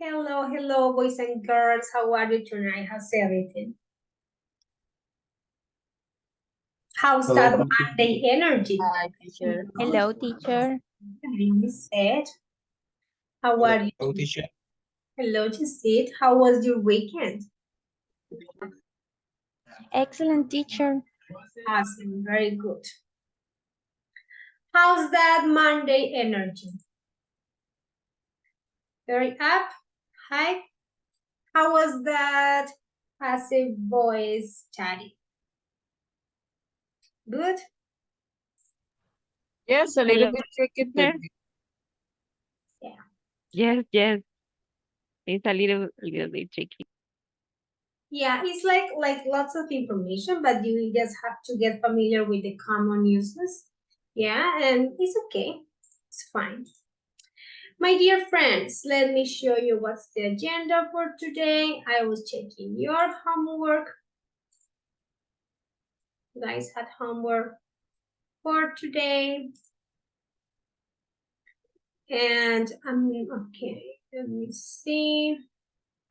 Hello, hello, boys and girls. How are you tonight? How's everything? How's Hello, that teacher. Monday energy? Hi, teacher. Hello, teacher. You said, how are you? Hello, teacher. Hello, Jacid. How was your weekend? Excellent, teacher. Awesome, very good. How's that Monday energy? Very up, high? How was that passive voice study? Good? Yes, a little bit tricky. Teacher. Yeah. Yes. It's a little bit tricky. Yeah, it's like lots of information, but you just have to get familiar with the common uses. Yeah, and it's okay. It's fine. My dear friends, let me show you what's the agenda for today. I was checking your homework. You guys had homework for today. And okay, let me see.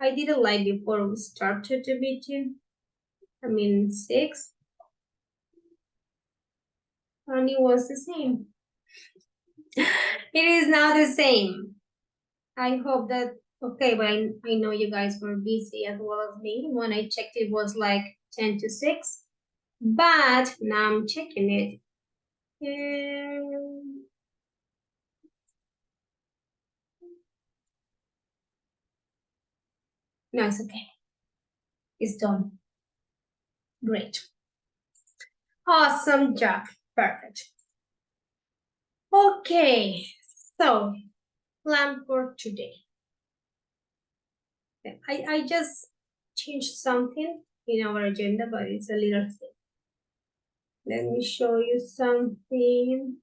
I did a live before we started the meeting. 6. And it was the same. It is now the same. I hope that, okay, but I know you guys were busy as well as me. When I checked, it was like 10 to 6. But now I'm checking it. No, it's okay. It's done. Great. Awesome job. Perfect. Okay, so plan for today. I just changed something in our agenda, but it's a little thing. Let me show you something.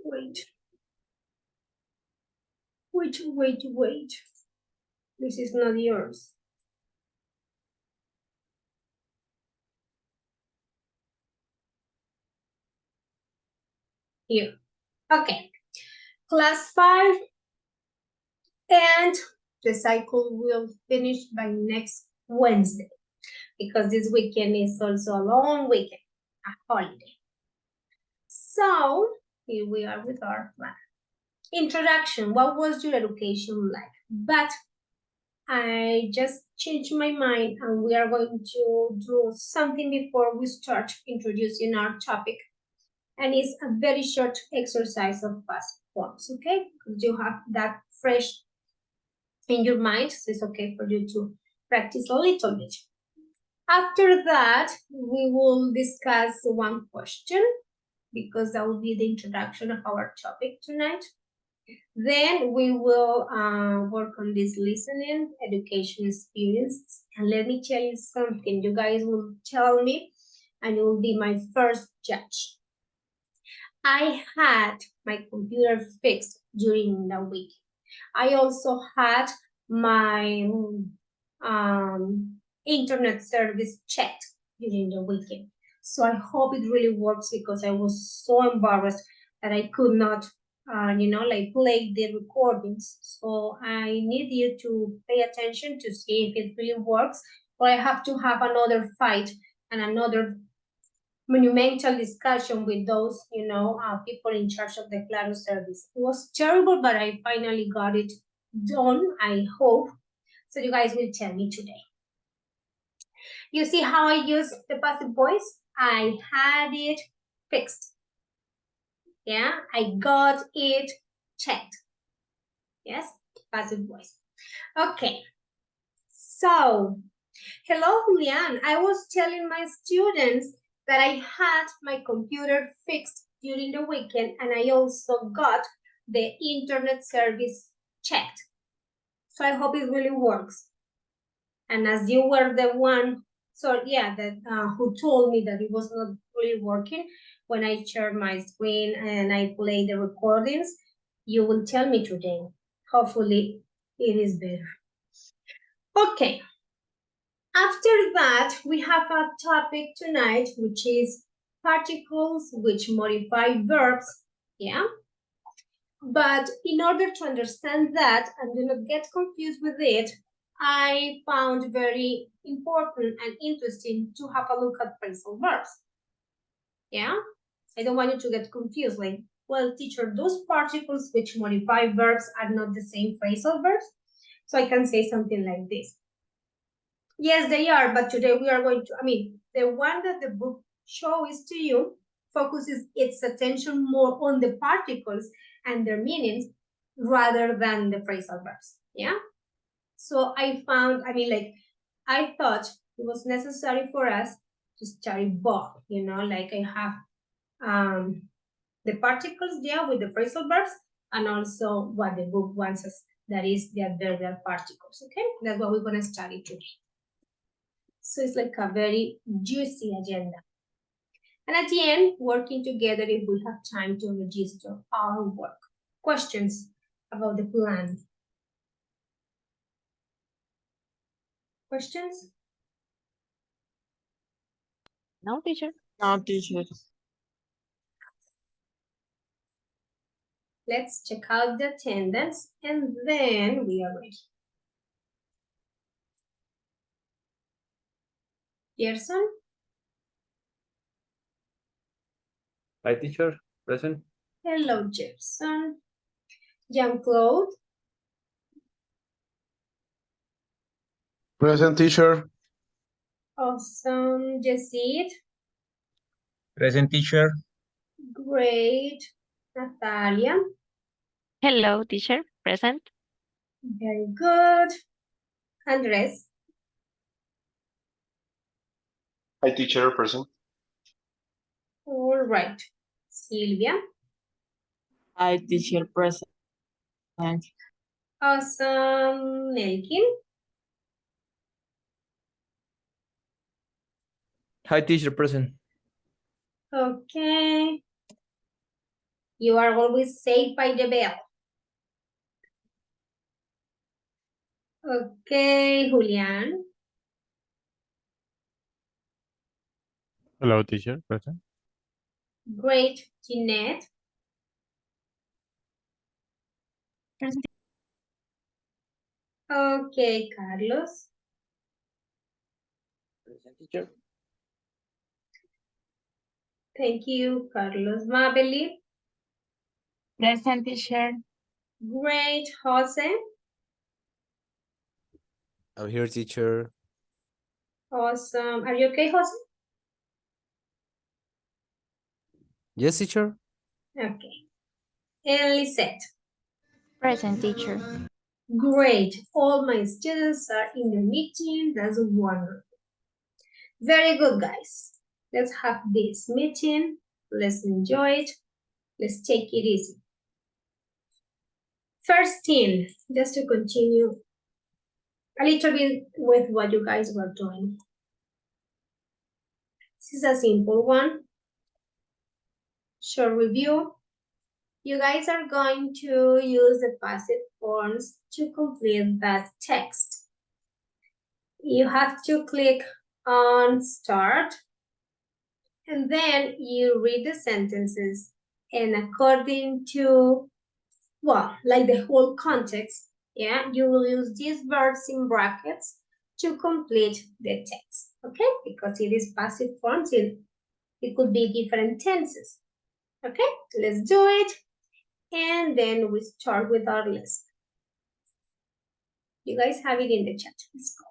Wait. This is not yours. Here. Okay. Class 5. And the cycle will finish by next Wednesday, because this weekend is also a long weekend, a holiday. So here we are with our plan. Introduction, what was your education like? But I just changed my mind and we are going to do something before we start introducing our topic. And it's a very short exercise of past forms, okay? Because you have that fresh in your mind, so it's okay for you to practice a little bit. After that, we will discuss one question, because that will be the introduction of our topic tonight. Then we will work on this listening, education experience. And let me tell you something, you guys will tell me, and you will be my first judge. I had my computer fixed during the week. I also had my internet service checked during the weekend. So I hope it really works, because I was so embarrassed that I could not, play the recordings. So I need you to pay attention to see if it really works, or I have to have another fight and another monumental discussion with those, people in charge of the Claro service. It was terrible, but I finally got it done, I hope. So you guys will tell me today. You see how I use the passive voice? I had it fixed. Yeah, I got it checked. Yes, passive voice. Okay. So, hello, Julian. I was telling my students that I had my computer fixed during the weekend, and I also got the internet service checked. So I hope it really works. And as you were the one, who told me that it was not really working, when I share my screen and I play the recordings, you will tell me today. Hopefully it is better. Okay. After that, we have a topic tonight, which is particles which modify verbs. Yeah. But in order to understand that and do not get confused with it, I found very important and interesting to have a look at phrasal verbs. Yeah? I don't want you to get confused. Like, well, teacher, those particles which modify verbs are not the same phrasal verbs. So I can say something like this. Yes, they are, but today we are going to, the one that the book shows to you focuses its attention more on the particles and their meanings rather than the phrasal verbs. Yeah? So I found, I thought it was necessary for us to study both, like I have the particles there with the phrasal verbs and also what the book wants us, that is the adverbial particles, okay? That's what we're going to study today. So it's like a very juicy agenda. And at the end, working together if we have time to register our work. Questions about the plan? Questions? No, teacher. No, teacher. Let's check out the attendance and then we are ready. Gerson? Hi, teacher. Present. Hello, Gerson. Jean-Claude? Present, teacher. Awesome. Jacid? Present, teacher. Great. Natalia? Hello, teacher. Present. Very good. Andres? Hi, teacher. Present. All right. Silvia? Hi, teacher, present. Awesome. Nelkin? Hi, teacher. Present. Okay. You are always saved by the bell. Okay, Julian. Hello, teacher. Present. Great. Jeanette. Okay, Carlos. Present, teacher. Thank you, Carlos. Mabeli. Present, teacher. Great. Jose. I'm here, teacher. Awesome. Are you okay, Jose? Yes, teacher. Okay. And Lisette. Present, teacher. Great. All my students are in the meeting. That's wonderful. Very good, guys. Let's have this meeting. Let's enjoy it. Let's take it easy. First thing, just to continue a little bit with what you guys were doing. This is a simple one. Short review. You guys are going to use the passive forms to complete that text. You have to click on start and then you read the sentences, and according to, well, like the whole context, yeah, you will use these verbs in brackets to complete the text, okay? Because it is passive forms, it could be different tenses, okay? Let's do it, and then we start with our list. You guys have it in the chat. Let's go.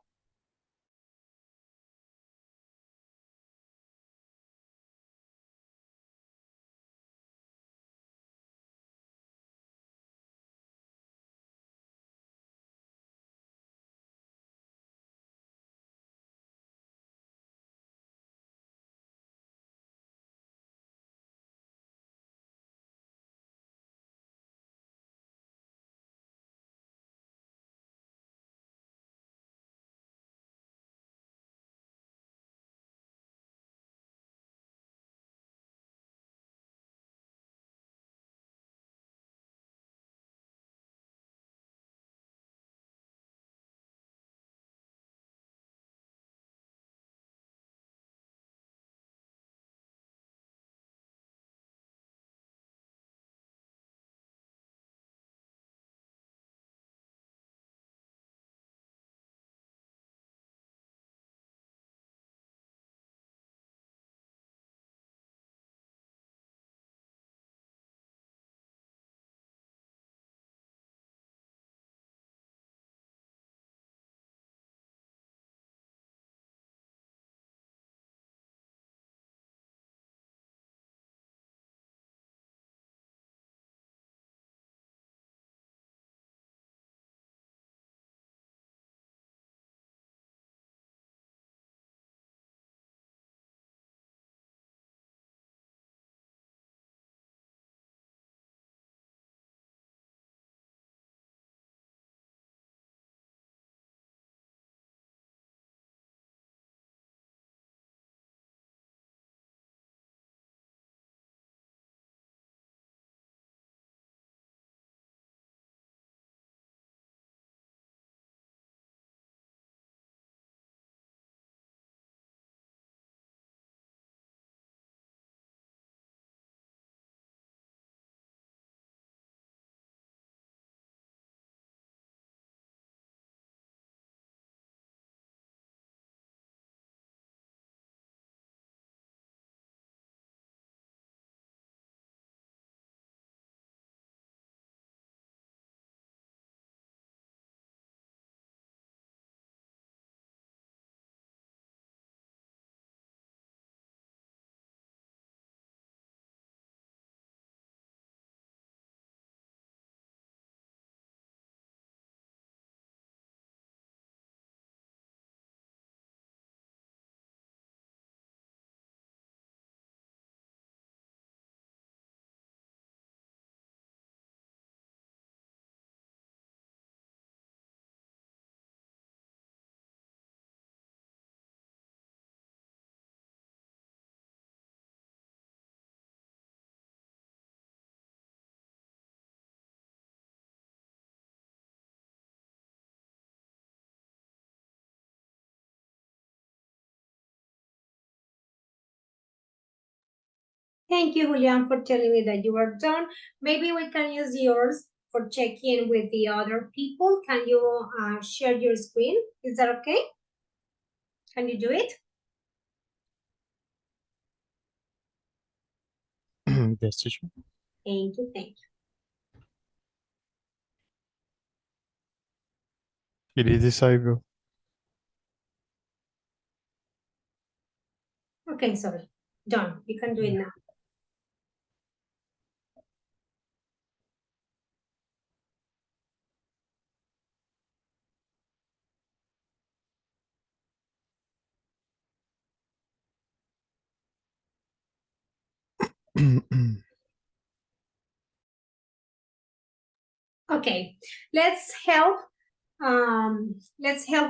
Thank you, Julian, for telling me that you are done. Maybe we can use yours for checking with the other people. Can you share your screen? Is that okay? Can you do it? Yes, teacher. Thank you, thank It is disabled. you. Okay, sorry. Done. You can do it now. Okay, let's help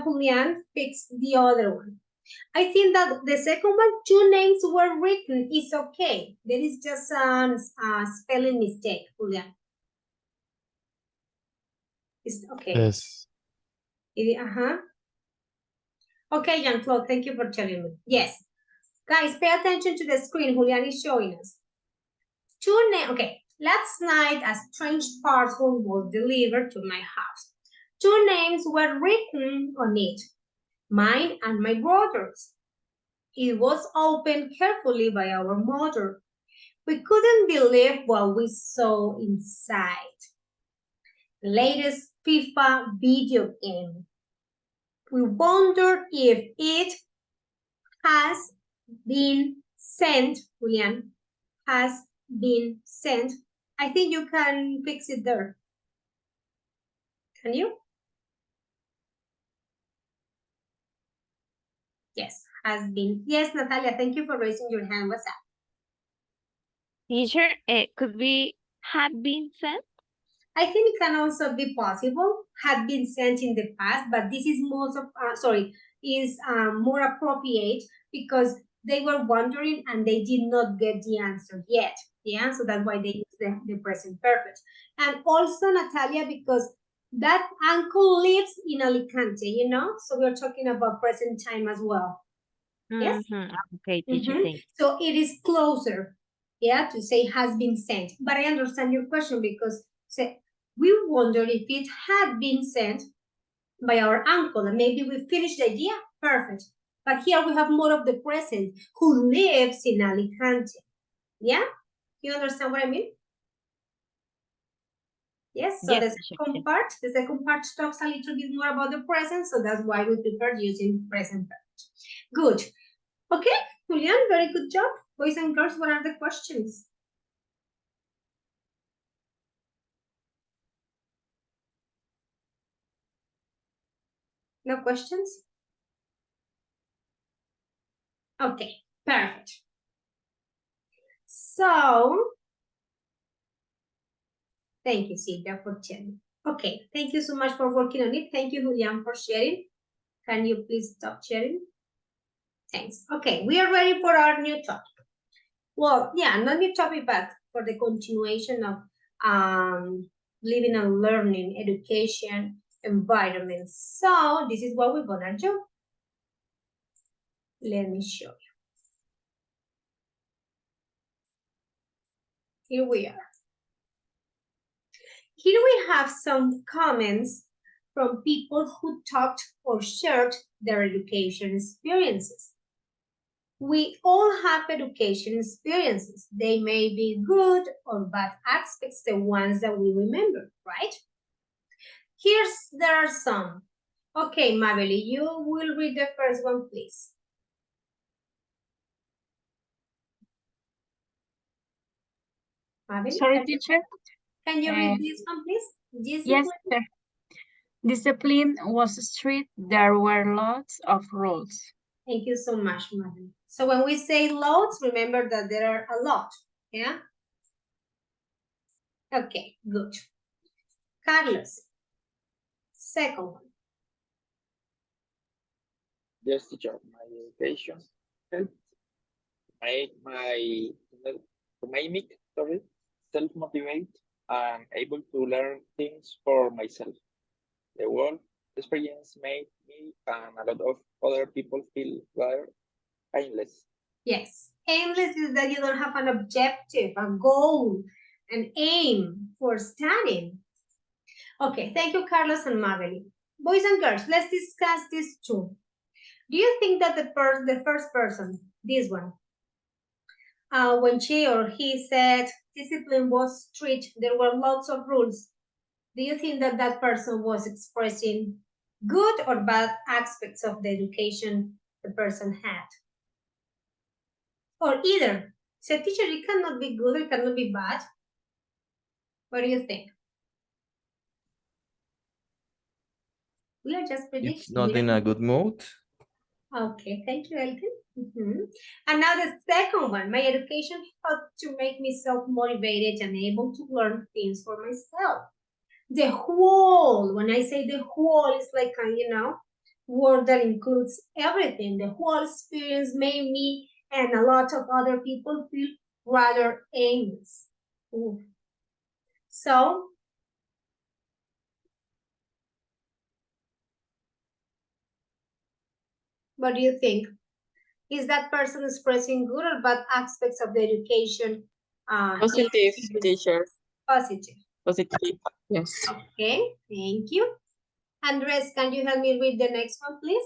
Julian fix the other one. I think that the second one, 2 names were written, is okay. There is just a spelling mistake, Julian. It's okay. Yes. Okay, Jean-Claude, thank you for telling me. Yes. Guys, pay attention to the screen. Julian is showing us. 2 names. Okay. Last night, a strange parcel was delivered to my house. 2 names were written on it, mine and my brother's. It was opened carefully by our mother. We couldn't believe what we saw inside. The latest FIFA video game. We wondered if it has been sent, Julian, has been sent. I think you can fix it there. Can you? Yes, has been. Yes, Natalia, thank you for raising your hand. What's up? Teacher, it could be had been sent. I think it can also be possible, had been sent in the past, but this is more appropriate because they were wondering and they did not get the answer yet. Yeah, so that's why they use the present perfect. And also, Natalia, because that uncle lives in Alicante, you know, so we're talking about present time as well. Yes? Okay, teacher, thank you. So it is closer, yeah, to say has been sent. But I understand your question because we wondered if it had been sent by our uncle and maybe we finished the idea. Perfect. But here we have more of the present who lives in Alicante. Yeah? You understand what I mean? Yes, so Yes, the teacher, second part talks a little bit more about the present, so that's why we prefer using present perfect. Good. Okay, Julian, very good job. Boys and girls, what are the questions? No questions? Okay, perfect. So, thank you, Silvia, for sharing. Okay, thank you so much for working on it. Thank you, Julian, for sharing. Can you please stop sharing? Thanks. Okay, we are ready for our new topic. Well, yeah, not new topic, but for the continuation of living and learning, education, environment. So this is what we're gonna do. Let me show you. Here we are. Here we have some comments from people who talked or shared their education experiences. We all have education experiences. They may be good or bad aspects, the ones that we remember, right? There are some. Okay, Mabel, you will read the first one, please. Mabel, Sorry, teacher. Can you read this one, please? Yes, sir. Discipline was strict. There were lots of rules. Thank you so much, Mabel. So when we say lots, remember that there are a lot, yeah? Okay, good. Carlos, second one. Yes, teacher. My education helped make me self-motivate and able to learn things for myself. The work experience made me and a lot of other people feel rather painless. Yes. Aimless is that you don't have an objective, a goal, an aim for studying. Okay, thank you, Carlos and Mabel. Boys and girls, let's discuss these two. Do you think that the first person, this one, when she or he said discipline was strict, there were lots of rules, do you think that that person was expressing good or bad aspects of the education the person had? Or either. So teacher, it cannot be good, it cannot be bad. What do you think? We are just predicting. It's not in a good mood. Okay, thank you, Elkin. And now the second one, my education helped to make me self-motivated and able to learn things for myself. The whole, when I say the whole, it's like a, word that includes everything. The whole experience made me and a lot of other people feel rather aimless. Ooh. So, what do you think? Is that person expressing good or bad aspects of the education? Positive, teacher. Positive. Positive. Yes. Okay, thank you. Andres, can you help me read the next one, please?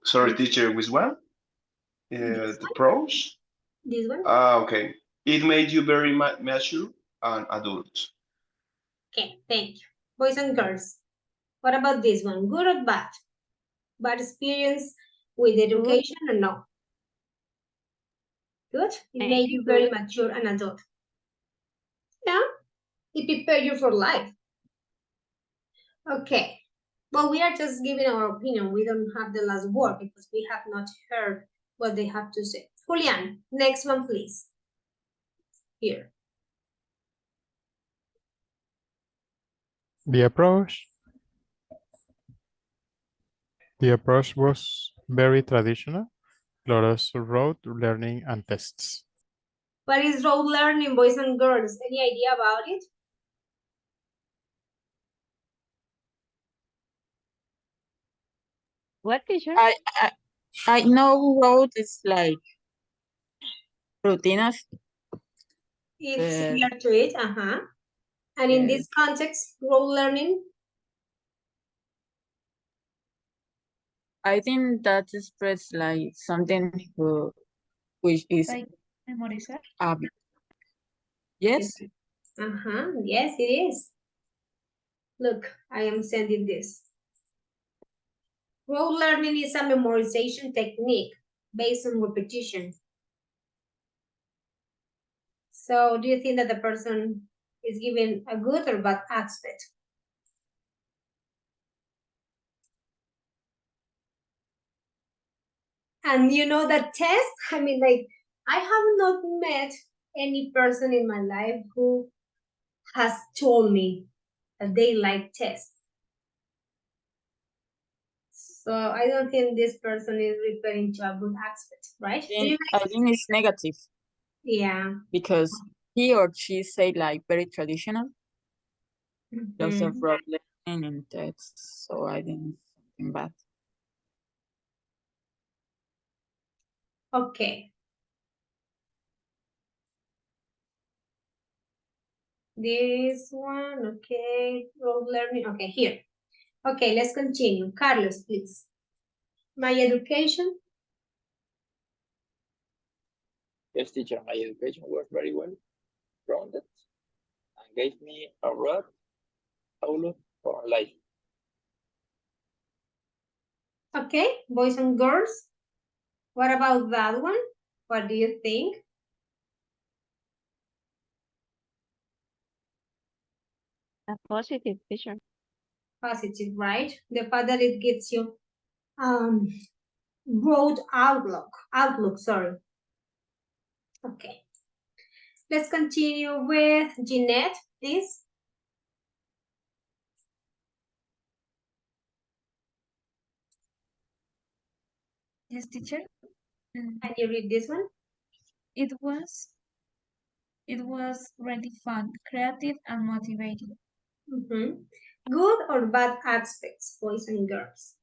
Sorry, teacher, which one? The pros? This one? Okay. It made you very mature and adult. Okay, thank you. Boys and girls, what about this one? Good or bad? Bad experience with education or no? Good? It made you very mature and adult. Yeah, it prepared you for life. Okay, well, we are just giving our opinion. We don't have the last word because we have not heard what they have to say. Julian, next one, please. Here. The approach was very traditional. Lots of rote learning and tests. What is rote learning, boys and girls? Any idea about it? What, teacher? I know road is like rutinas. It's similar to it, And in this context, rote learning? I think that spreads like something which is Memorizar. yes. Yes, it is. Look, I am sending this. Rote learning is a memorization technique based on repetition. So do you think that the person is given a good or bad aspect? And you know that test, I mean, like, I have not met any person in my life who has told me that they like tests. So I don't think this person is referring to a good aspect, right? I think it's negative. Yeah. Because he or she say like very traditional. Lots of rote learning and tests. So I think it's something bad. Okay. This one, okay, rote learning, okay, here. Okay, let's continue. Carlos, please. My education? Yes, teacher, my education was very well rounded and gave me a broad outlook for life. Okay, boys and girls, what about that one? What do you think? A positive, teacher. Positive, right? The fact that it gives you broad outlook, sorry. Okay. Let's continue with Jeanette, please. Yes, teacher. Can you read this one? It was really fun, creative, and motivating. Good or bad aspects, boys and girls?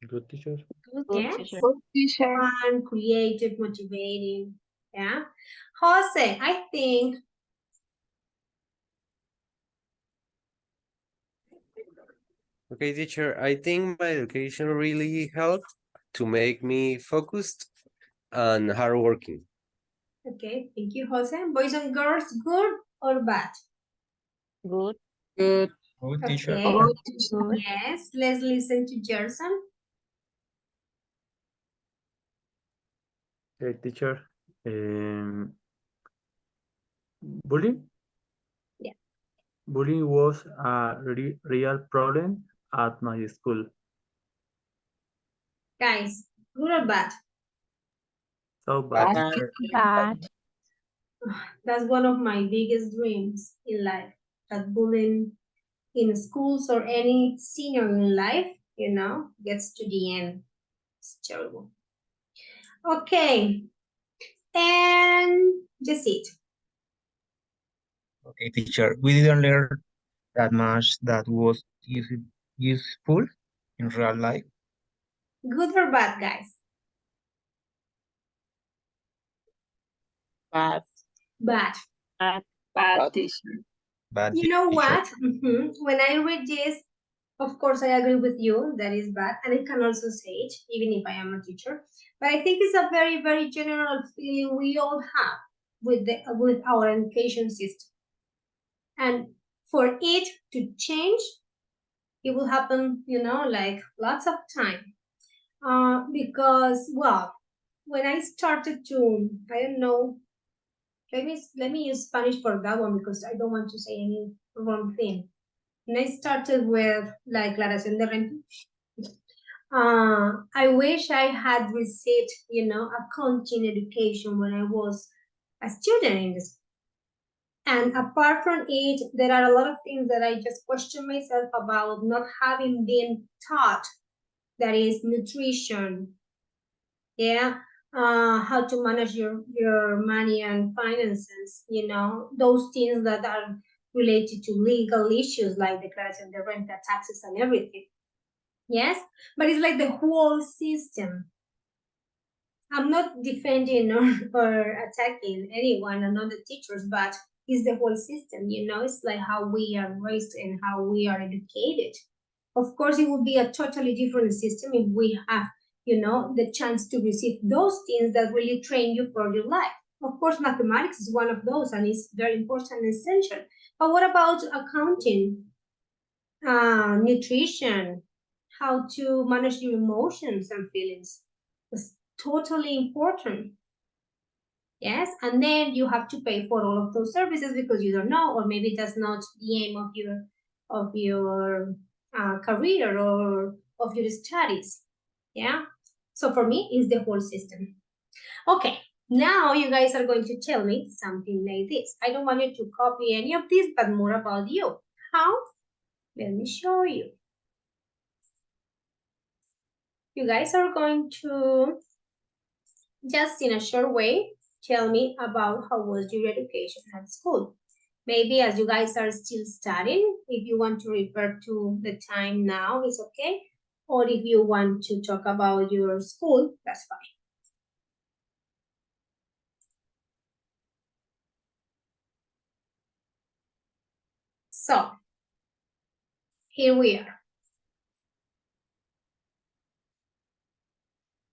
Good teacher. Good Yes. teacher. Good teacher. Fun, creative, motivating. Yeah. Jose, I think Okay, teacher. I think my education really helped to make me focused and hardworking. okay, thank you, Jose. Boys and girls, good or bad? Good. Good. Good teacher. Okay. Good teacher. Good. Yes, let's listen to Gerson. Okay, teacher. Um, bullying? Yeah. Bullying was a real problem at my school. Guys, good or bad? So bad, Bad. teacher. Bad. That's one of my biggest dreams in life. That bullying in schools or any senior in life, gets to the end. It's terrible. Okay, and that's it. Okay, teacher. We didn't learn that much that was useful in real life. Good or bad, guys? Bad. Bad. Bad. Bad teacher. Bad You know teacher. what? When I read this, of course, I agree with you. That is bad. And I can also say it, even if I am a teacher. But I think it's a very, very general feeling we all have with our education system. And for it to change, it will happen, like lots of time. Because, well, when I started to, I don't know, let me use Spanish for that one because I don't want to say any wrong thing. When I started with la declaración de renta, I wish I had received, accounting education when I was a student in this. And apart from it, there are a lot of things that I just question myself about not having been taught. That is nutrition, yeah, how to manage your money and finances, those things that are related to legal issues like declaration de renta, taxes, and everything. Yes, but it's like the whole system. I'm not defending or attacking anyone and other teachers, but it's the whole system, it's like how we are raised and how we are educated. Of course, it would be a totally different system if we have, the chance to receive those things that really train you for your life. Of course, mathematics is one of those and it's very important and essential. But what about accounting, nutrition, how to manage your emotions and feelings? It's totally important. Yes, and then you have to pay for all of those services because you don't know, or maybe that's not the aim of your career or of your studies. Yeah, so for me, it's the whole system. Okay, now you guys are going to tell me something like this. I don't want you to copy any of this, but more about you. How? Let me show you. You guys are going to, just in a short way, tell me about how was your education at school. Maybe as you guys are still studying, if you want to refer to the time now, it's okay. Or if you want to talk about your school, that's fine. So, here we are.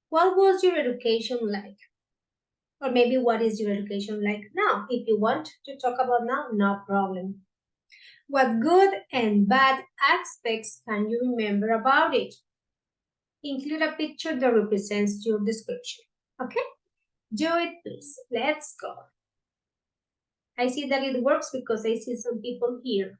What was your education like? Or maybe what is your education like now? If you want to talk about now, no problem. What good and bad aspects can you remember about it? Include a picture that represents your description. Okay? Do it, please. Let's go. I see that it works because I see some people here.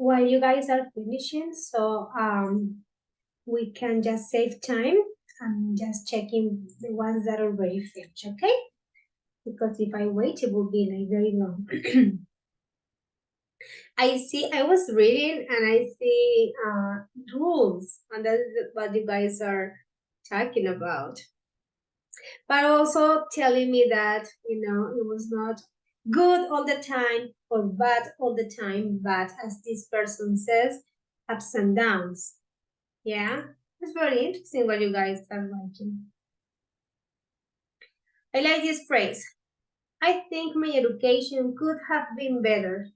while you guys are finishing, so we can just save time. I'm just checking the ones that are already finished, okay? Because if I wait, it will be like very long. I was reading and I see rules, and that is what you guys are talking about. But also telling me that, you know, it was not good all the time or bad all the time, but as this person says, ups and downs. Yeah, it's very interesting what you guys are writing. I like this phrase. I think my education could have been better.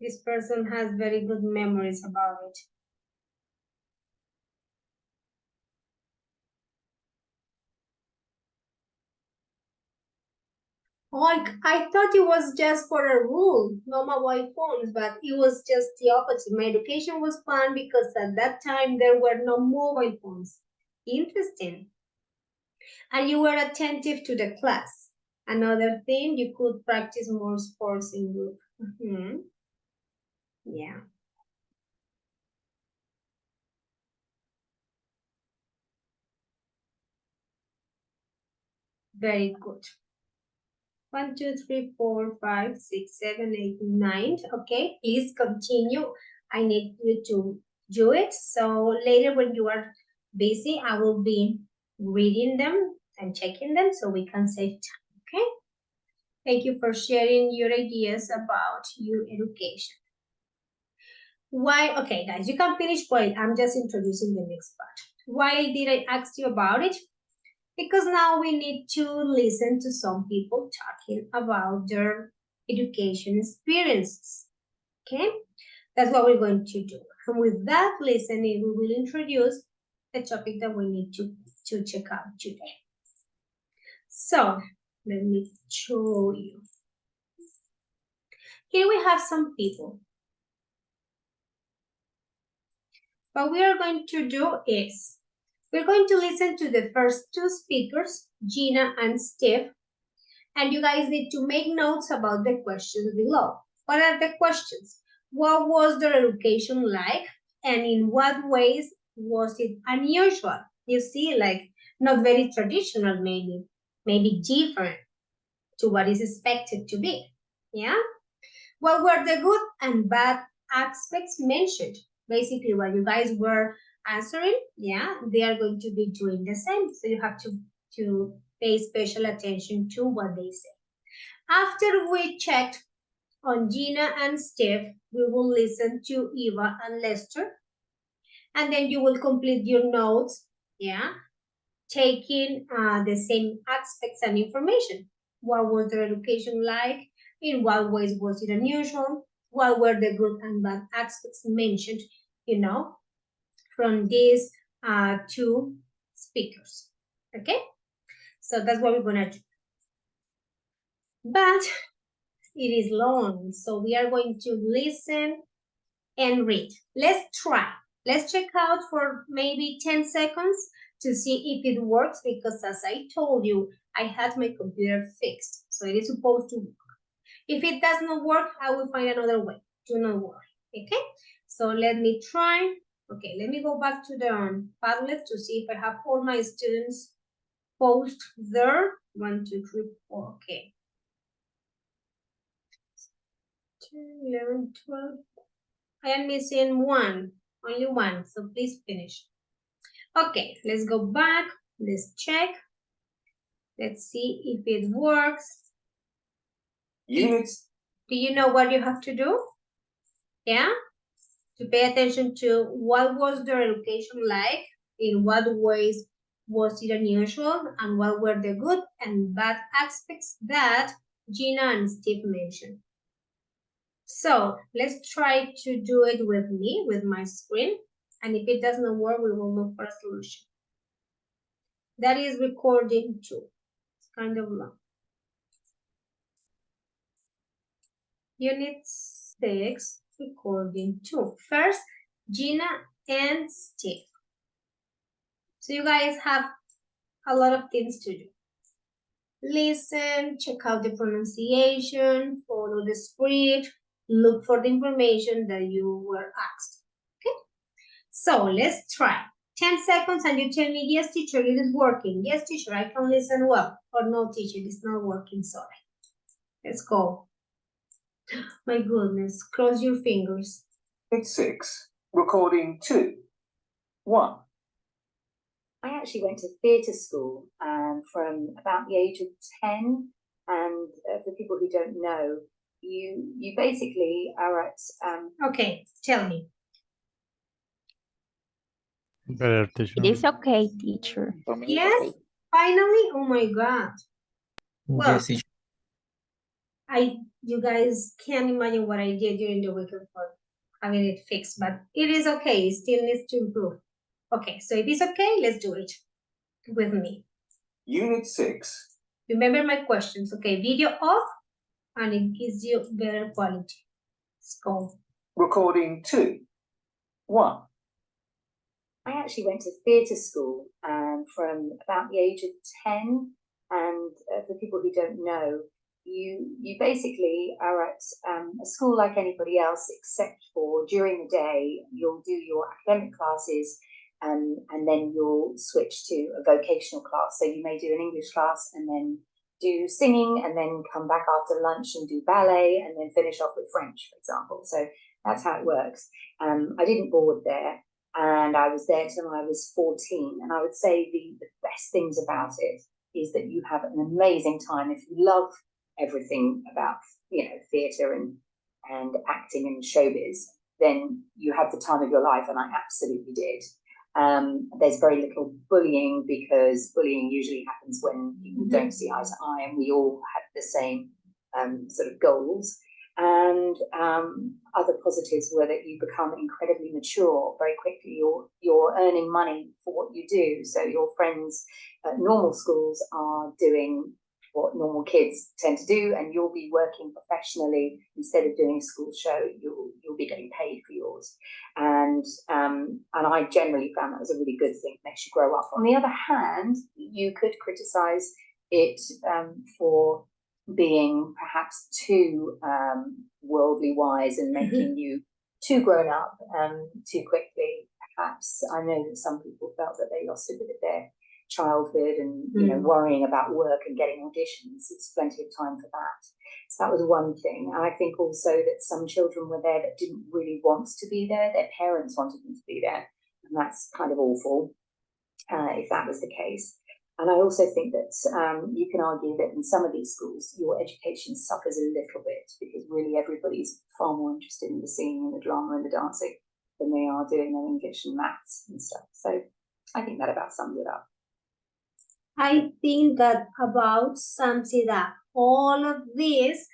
This person has very good memories about it. Oh, I thought it was just for a rule, no mobile phones, but it was just the opposite. My education was fun because at that time there were no mobile phones. Interesting. And you were attentive to the class. Another thing, you could practice more sports in group. Yeah. Very good. 1, 2, 3, 4, 5, 6, 7, 8, 9. Okay, please continue. I need you to do it. So later when you are busy, I will be reading them and checking them so we can save time. Okay. Thank you for sharing your ideas about your education. Why? Okay, guys, you can finish while I'm just introducing the next part. Why did I ask you about it? Because now we need to listen to some people talking about their education experiences. Okay, that's what we're going to do. And with that listening, we will introduce the topic that we need to check out today. So let me show you. Here we have some people. What we are going to do is we're going to listen to the first two speakers, Gina and Steve, and you guys need to make notes about the questions below. What are the questions? What was their education like? And in what ways was it unusual? You see, like not very traditional, maybe different to what is expected to be. Yeah? What were the good and bad aspects mentioned? Basically, what you guys were answering, yeah, they are going to be doing the same. So you have to pay special attention to what they say. After we checked on Gina and Steph, we will listen to Eva and Lester. And then you will complete your notes, yeah, taking the same aspects and information. What was their education like? In what ways was it unusual? What were the good and bad aspects mentioned, you know, from these two speakers, okay? So that's what we're gonna do. But it is long, so we are going to listen and read. Let's try. Let's check out for maybe 10 seconds to see if it works, because as I told you, I had my computer fixed, so it is supposed to work. If it does not work, I will find another way. Do not worry, okay? So let me try. Okay, let me go back to the Padlet to see if I have all my students post there. 1, 2, 3, 4, okay. 10, 11, 12. I am missing one, only one, so please finish. Okay, let's go back, let's check. Let's see if it works. Units. Do you know what you have to do? Yeah? To pay attention to what was their education like, in what ways was it unusual, and what were the good and bad aspects that Gina and Steve mentioned. So let's try to do it with me, with my screen. And if it does not work, we will look for a solution. That is recording 2. It's kind of long. Unit 6, recording 2. First, Gina and Steve. So you guys have a lot of things to do. Listen, check out the pronunciation, follow the script, look for the information that you were asked. Okay? So let's try. 10 seconds and you tell me, yes, teacher, it is working. Yes, teacher, I can listen well. Or no, teacher, it's not working, sorry. Let's go. My goodness, cross your fingers. It's 6. Recording 2. 1. I actually went to theatre school from about the age of 10. And for people who don't know, you basically are at... Okay, tell me. Better, teacher. It is okay, teacher. For me, Yes, okay. finally, oh my God. Well, Yes, teacher. you guys can't imagine what I did during the weekend for having it fixed, but it is okay. It still needs to improve. Okay, so if it's okay, let's do it with me. Unit 6. Remember my questions. Okay, video off, and it gives you better quality. Let's go. Recording 2. 1. I actually went to theatre school from about the age of 10. And for people who don't know, you basically are at a school like anybody else, except for during the day, you'll do your academic classes and then you'll switch to a vocational class. So you may do an English class and then do singing and then come back after lunch and do ballet and then finish off with French, for example. So that's how it works. I didn't board there. And I was there till I was 14. And I would say the best things about it is that you have an amazing time. If you love everything about, theatre and acting and showbiz, then you have the time of your life. And I absolutely did. There's very little bullying because bullying usually happens when people don't see eye to eye, and we all have the same sort of goals. And other positives were that you become incredibly mature very quickly. You're earning money for what you do. So your friends at normal schools are doing what normal kids tend to do, and you'll be working professionally instead of doing a school show. You'll be getting paid for yours, and I generally found that was a really good thing. It makes you grow up. On the other hand, you could criticize it for being perhaps too worldly wise and making you too grown up too quickly. Perhaps I know that some people felt that they lost a bit of their childhood and worrying about work and getting auditions. There's plenty of time for that. So that was one thing. And I think also that some children were there that didn't really want to be there. Their parents wanted them to be there, and that's kind of awful if that was the case. And I also think that you can argue that in some of these schools, your education suffers a little bit because really everybody's far more interested in the singing and the drama and the dancing than they are doing their English and maths and stuff. So I think that about sums it up. I think that about sums it up. All of this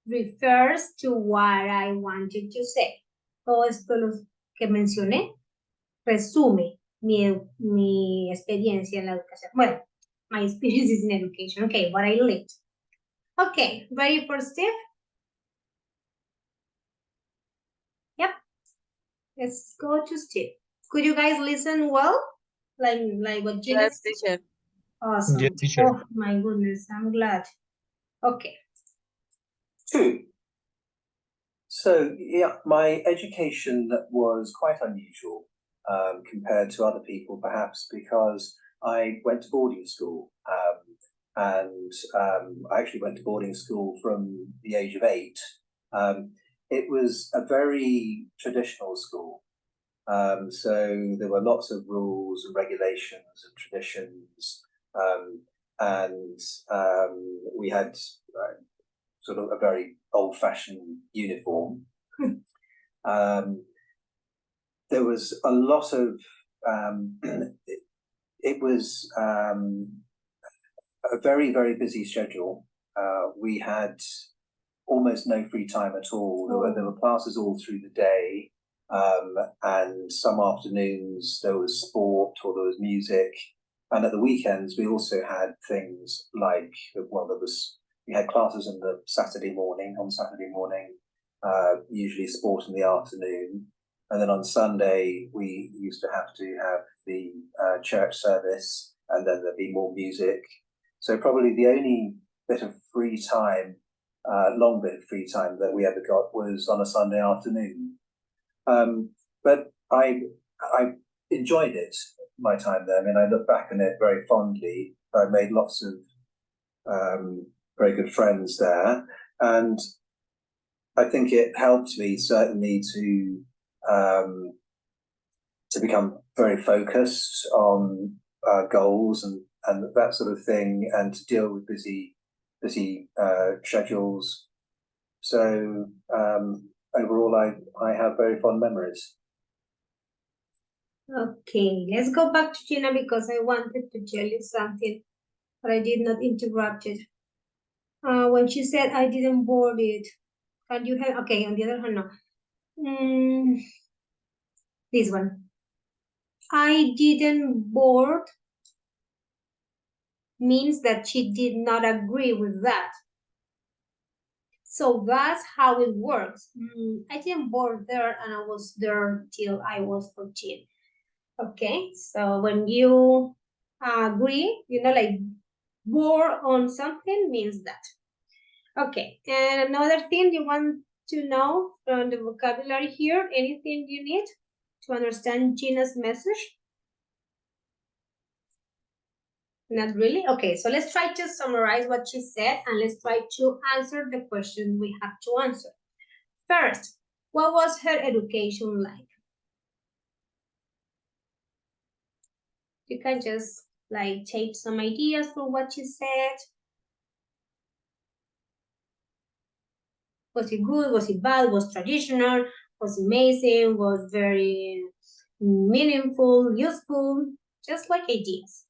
refers to what I wanted to say. Todo esto lo que mencioné resume mi experiencia en la educación. Bueno, my experiences in education. Okay, what I lived. Okay, ready for Steve? Yep. Let's go to Steve. Could you guys listen well? Like what Gina Yes, said? teacher. Awesome. Yes, teacher. Oh my goodness, I'm glad. Okay. 2. So, yeah, my education was quite unusual compared to other people, perhaps because I went to boarding school. And I actually went to boarding school from the age of 8. It was a very traditional school. So there were lots of rules and regulations and traditions. And we had sort of a very old-fashioned uniform. There was a lot of, it was a very, very busy schedule. We had almost no free time at all. There were classes all through the day, and some afternoons there was sport or there was music. And at the weekends we also had things like, we had classes on Saturday morning, usually sport in the afternoon. And then on Sunday we used to have the church service, and then there'd be more music. So probably the only bit of free time, long bit of free time that we ever got was on a Sunday afternoon. But I enjoyed it, my time there. I mean, I look back on it very fondly. I made lots of very good friends there, and I think it helped me certainly to become very focused on goals and that sort of thing, and to deal with busy schedules. So overall, I have very fond memories. Okay, let's go back to Gina because I wanted to tell you something, but I did not interrupt it. When she said I didn't board it, can you have, okay, on the other hand, no. This one. I didn't board means that she did not agree with that. So that's how it works. I didn't board there and I was there till I was 14. Okay, so when you agree, you know, like board on something means that. Okay, and another thing you want to know from the vocabulary here, anything you need to understand Gina's message? Not really? Okay, so let's try to summarize what she said and let's try to answer the questions we have to answer. First, what was her education like? You can just like take some ideas from what she said. Was it good? Was it bad? Was traditional? Was amazing? Was very meaningful, useful? Just like ideas.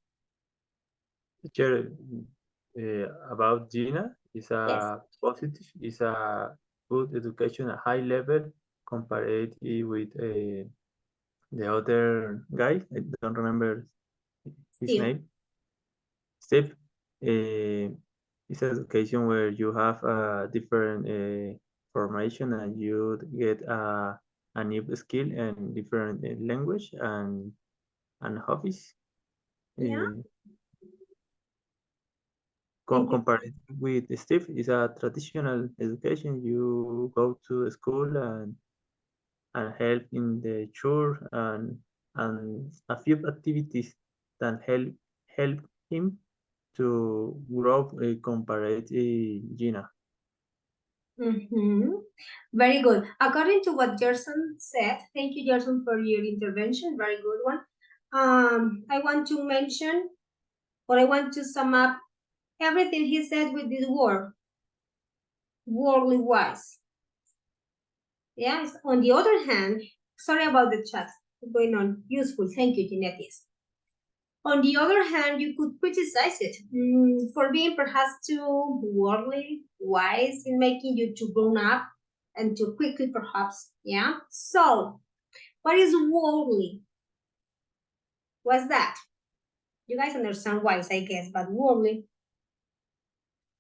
Teacher, about Gina, is a positive, is a good education, a high level compared with the other guy. I don't remember his name. Steve. It's an education where you have a different formation and you get a new skill and different language and hobbies. Yeah. Compared with Steve, it's a traditional education. You go to school and help in the church and a few activities that help him to grow compared Gina. Very good. According to what Gerson said, thank you, Gerson, for your intervention. Very good one. I want to mention, or I want to sum up everything he said with this word, worldly wise. Yes. On the other hand, sorry about the chat going on. Useful. Thank you, Genetis. On the other hand, you could criticize it for being perhaps too worldly wise in making you too grown up and too quickly, perhaps. Yeah. So, what is worldly? What's that? You guys understand wise, I guess, but worldly,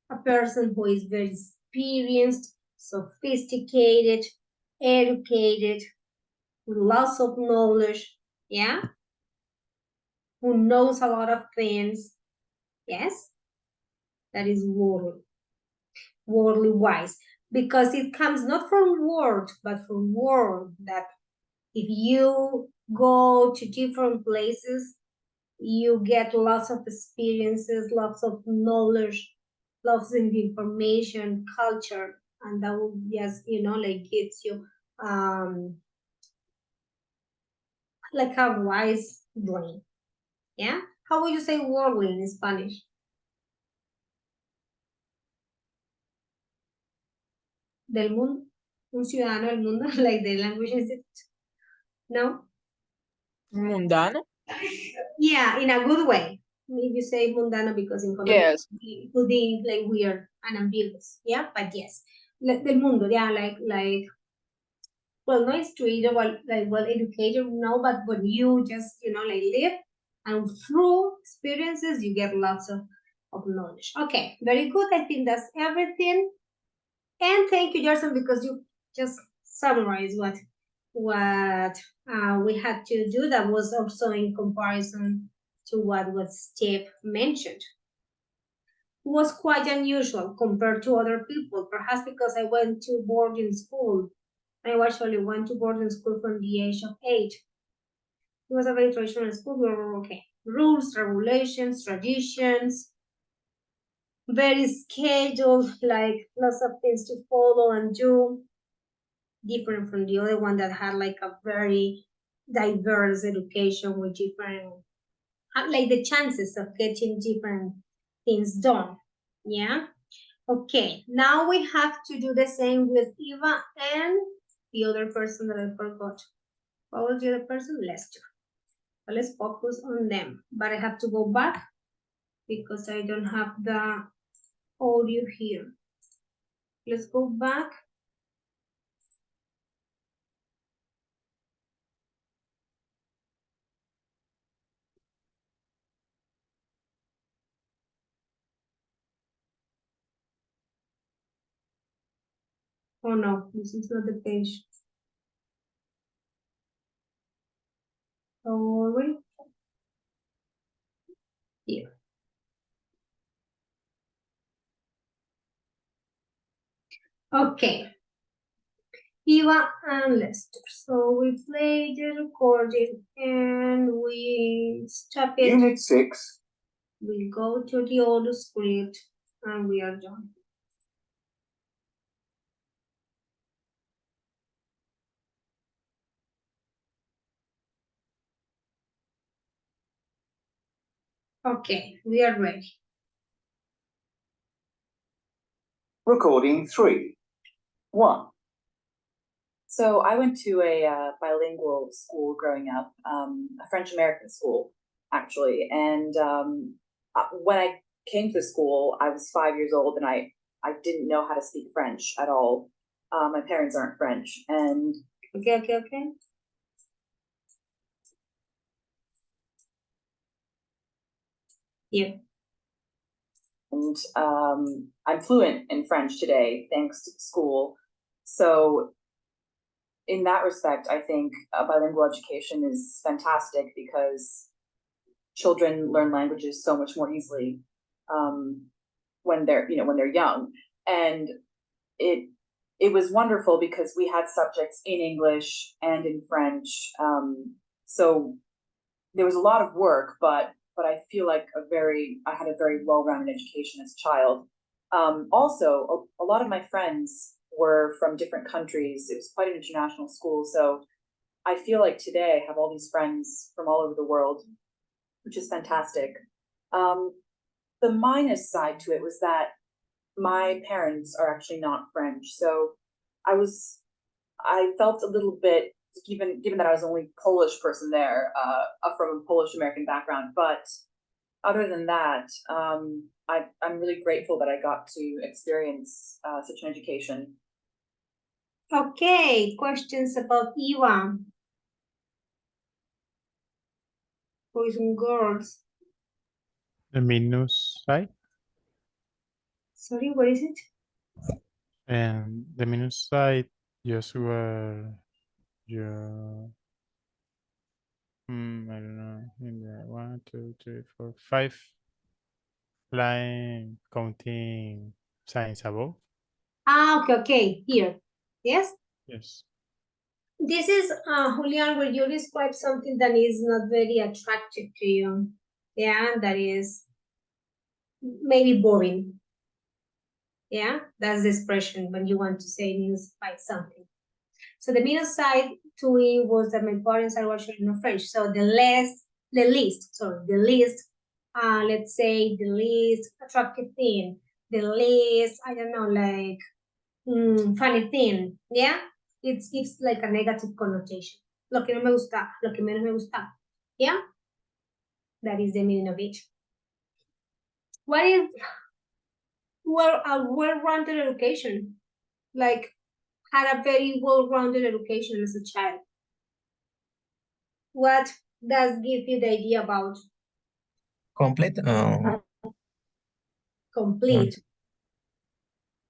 a person who is very experienced, sophisticated, educated, with lots of knowledge, yeah? Who knows a lot of things, yes? That is worldly, worldly wise, because it comes not from word, but from word, that if you go to different places, you get lots of experiences, lots of knowledge, lots of information, culture, and that will just, you know, like gives you like a wise brain. Yeah? How would you say worldly in Spanish? Del mundo, un ciudadano del mundo, like the language institute. No? Mundano? Yeah, in a good way. If you say mundano, because in Colombia Yes. it could be like weird and ambiguous. Yeah, but yes. Del mundo, yeah, like well, not street or like well educated, no, but when you just, you know, like live and through experiences you get lots of knowledge. Okay, very good. I think that's everything. And thank you, Gerson, because you just summarized what we had to do. That was also in comparison to what Steve mentioned. was quite unusual compared to other people, perhaps because I went to boarding school. I actually went to boarding school from the age of 8. It was a very traditional school. We were okay. Rules, regulations, traditions, very scheduled, like lots of things to follow and do. Different from the other one that had like a very diverse education with different, like the chances of getting different things done. Yeah. Okay. Now we have to do the same with Eva and the other person that I forgot. What was the other person? Lester. So let's focus on them. But I have to go back because I don't have the audio here. Let's go back. Oh no, this is not the page. Sorry. Here. Okay. Eva and Lester. So we play the recording and we stop it. Unit 6. We go to the audio script and we are done. Okay, we are ready. Recording 3. 1. So I went to a bilingual school growing up, a French-American school, actually. And when I came to school, I was 5 years old and I didn't know how to speak French at all. My parents aren't French. And Okay. Yeah. And I'm fluent in French today, thanks to school. So in that respect, I think a bilingual education is fantastic because children learn languages so much more easily when they're young. And it was wonderful because we had subjects in English and in French. So there was a lot of work, but I feel like I had a very well-rounded education as a child. Also, a lot of my friends were from different countries. It was quite an international school. So I feel like today I have all these friends from all over the world, which is fantastic. The minus side to it was that my parents are actually not French. So I felt a little bit, given that I was the only Polish person there, from a Polish American background. But other than that, I'm really grateful that I got to experience such an education. Okay, questions about Eva. Boys and girls. The minus side. Sorry, what is it? And the minus side just were your I don't know, in the 1, 2, 3, 4, 5 line counting signs above. Okay, here. Yes? Yes. This is, Julian, where you describe something that is not very attractive to you. Yeah, that is maybe boring. Yeah, that's the expression when you want to say news by something. So the minus side to it was that my parents are actually not French. So the least, let's say the least attractive thing, the least, I don't know, like funny thing, yeah? It gives like a negative connotation. Lo que no me gusta, lo que menos me gusta, yeah? That is the meaning of it. What is a well-rounded education? Like, had a very well-rounded education as a child. What does give you the idea about Complete. complete?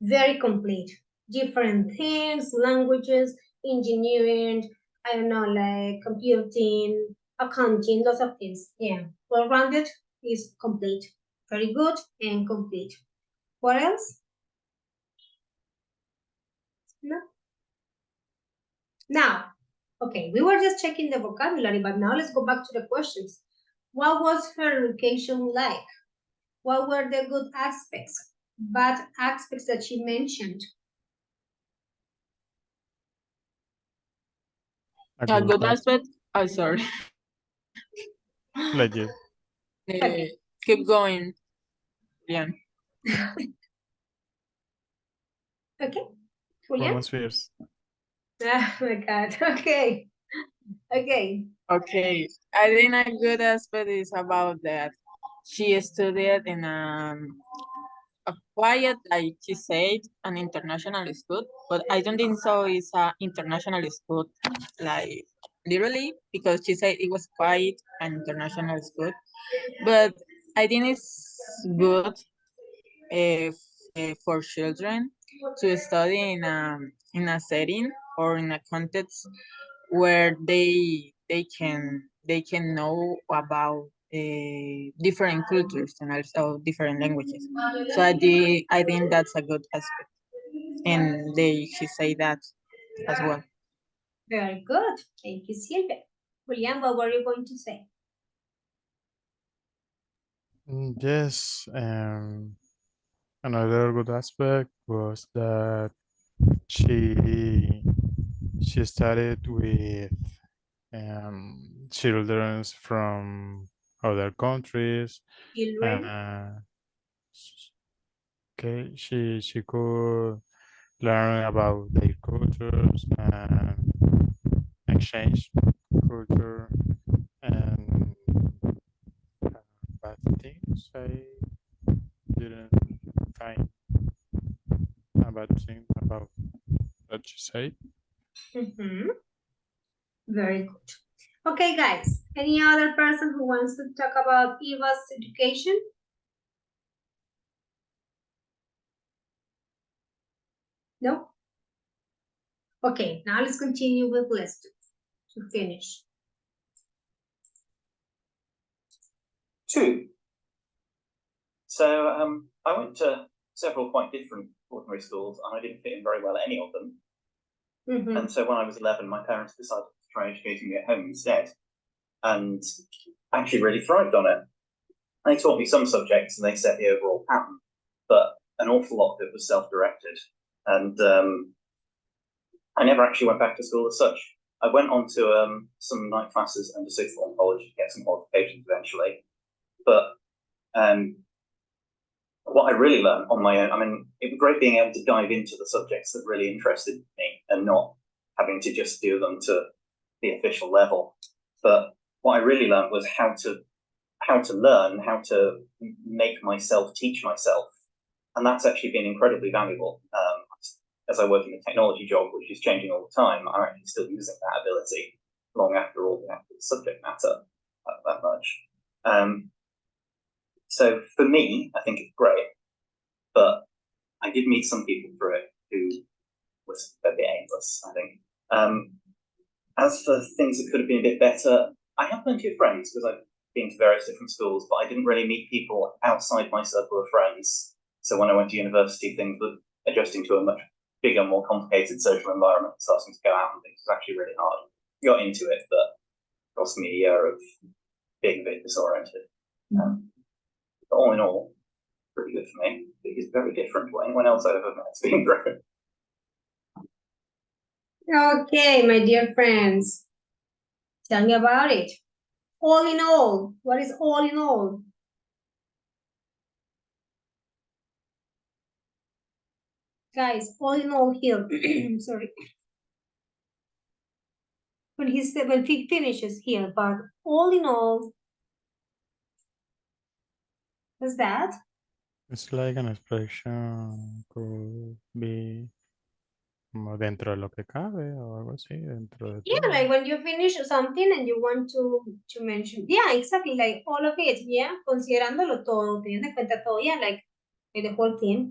Very complete. Different things, languages, engineering, I don't know, like computing, accounting, lots of things. Yeah. Well-rounded is complete. Very good and complete. What else? No. Now, okay, we were just checking the vocabulary, but now let's go back to the questions. What was her education like? What were the good aspects, bad aspects that she mentioned? A good aspect. Oh, sorry. Legit. Keep going, Lian. Okay, Julian? Vamos fierce. Oh my God, okay. Okay. Okay, I think a good aspect is about that she studied in a quiet, like she said, an international school, but I don't think so. It's an international school, like literally, because she said it was quite an international school. But I think it's good if, for children to study in a setting or in a context where they can know about different cultures and also different languages. So I think that's a good aspect, and she say that as well. Very good. Thank you, Silvia. Julian, what were you going to say? Yes, another good aspect was that she started with children from other countries. Children. Okay, she could learn about their cultures and exchange culture and bad things. I didn't find a bad thing about what she said. Very good. Okay, guys, any other person who wants to talk about Eva's education? No? Okay, now let's continue with Lester to finish. 2. So I went to several quite different ordinary schools, and I didn't fit in very well at any of them. And so when I was 11, my parents decided to try educating me at home instead, and I actually really thrived on it. They taught me some subjects, and they set the overall pattern, but an awful lot of it was self-directed, and I never actually went back to school as such. I went on to some night classes and a sixth form college to get some qualifications eventually, but what I really learned on my own, I mean, it was great being able to dive into the subjects that really interested me and not having to just do them to the official level. But what I really learned was how to learn, how to make myself teach myself. And that's actually been incredibly valuable. As I work in a technology job, which is changing all the time, I'm actually still using that ability long after all the actual subject matter that much. So for me, I think it's great, but I did meet some people through it who was a bit aimless, I think. As for things that could have been a bit better, I have plenty of friends because I've been to various different schools, but I didn't really meet people outside my circle of friends. So when I went to university, things were adjusting to a much bigger, more complicated social environment, starting to go out and things was actually really hard. Got into it, but it cost me a year of being a bit disoriented. But all in all, pretty good for me. It's very different to anyone else I've ever met. It's been great. Okay, my dear friends, tell me about it. All in all, what is all in all? Guys, all in all here, sorry. When he finishes here, but all in all, what's that? It's like an expression could be como dentro de lo que cabe o algo así, dentro de Yeah, todo. like when you finish something and you want to mention, yeah, exactly, like all of it, yeah, considerándolo todo, teniendo en cuenta todo, yeah, like the whole thing,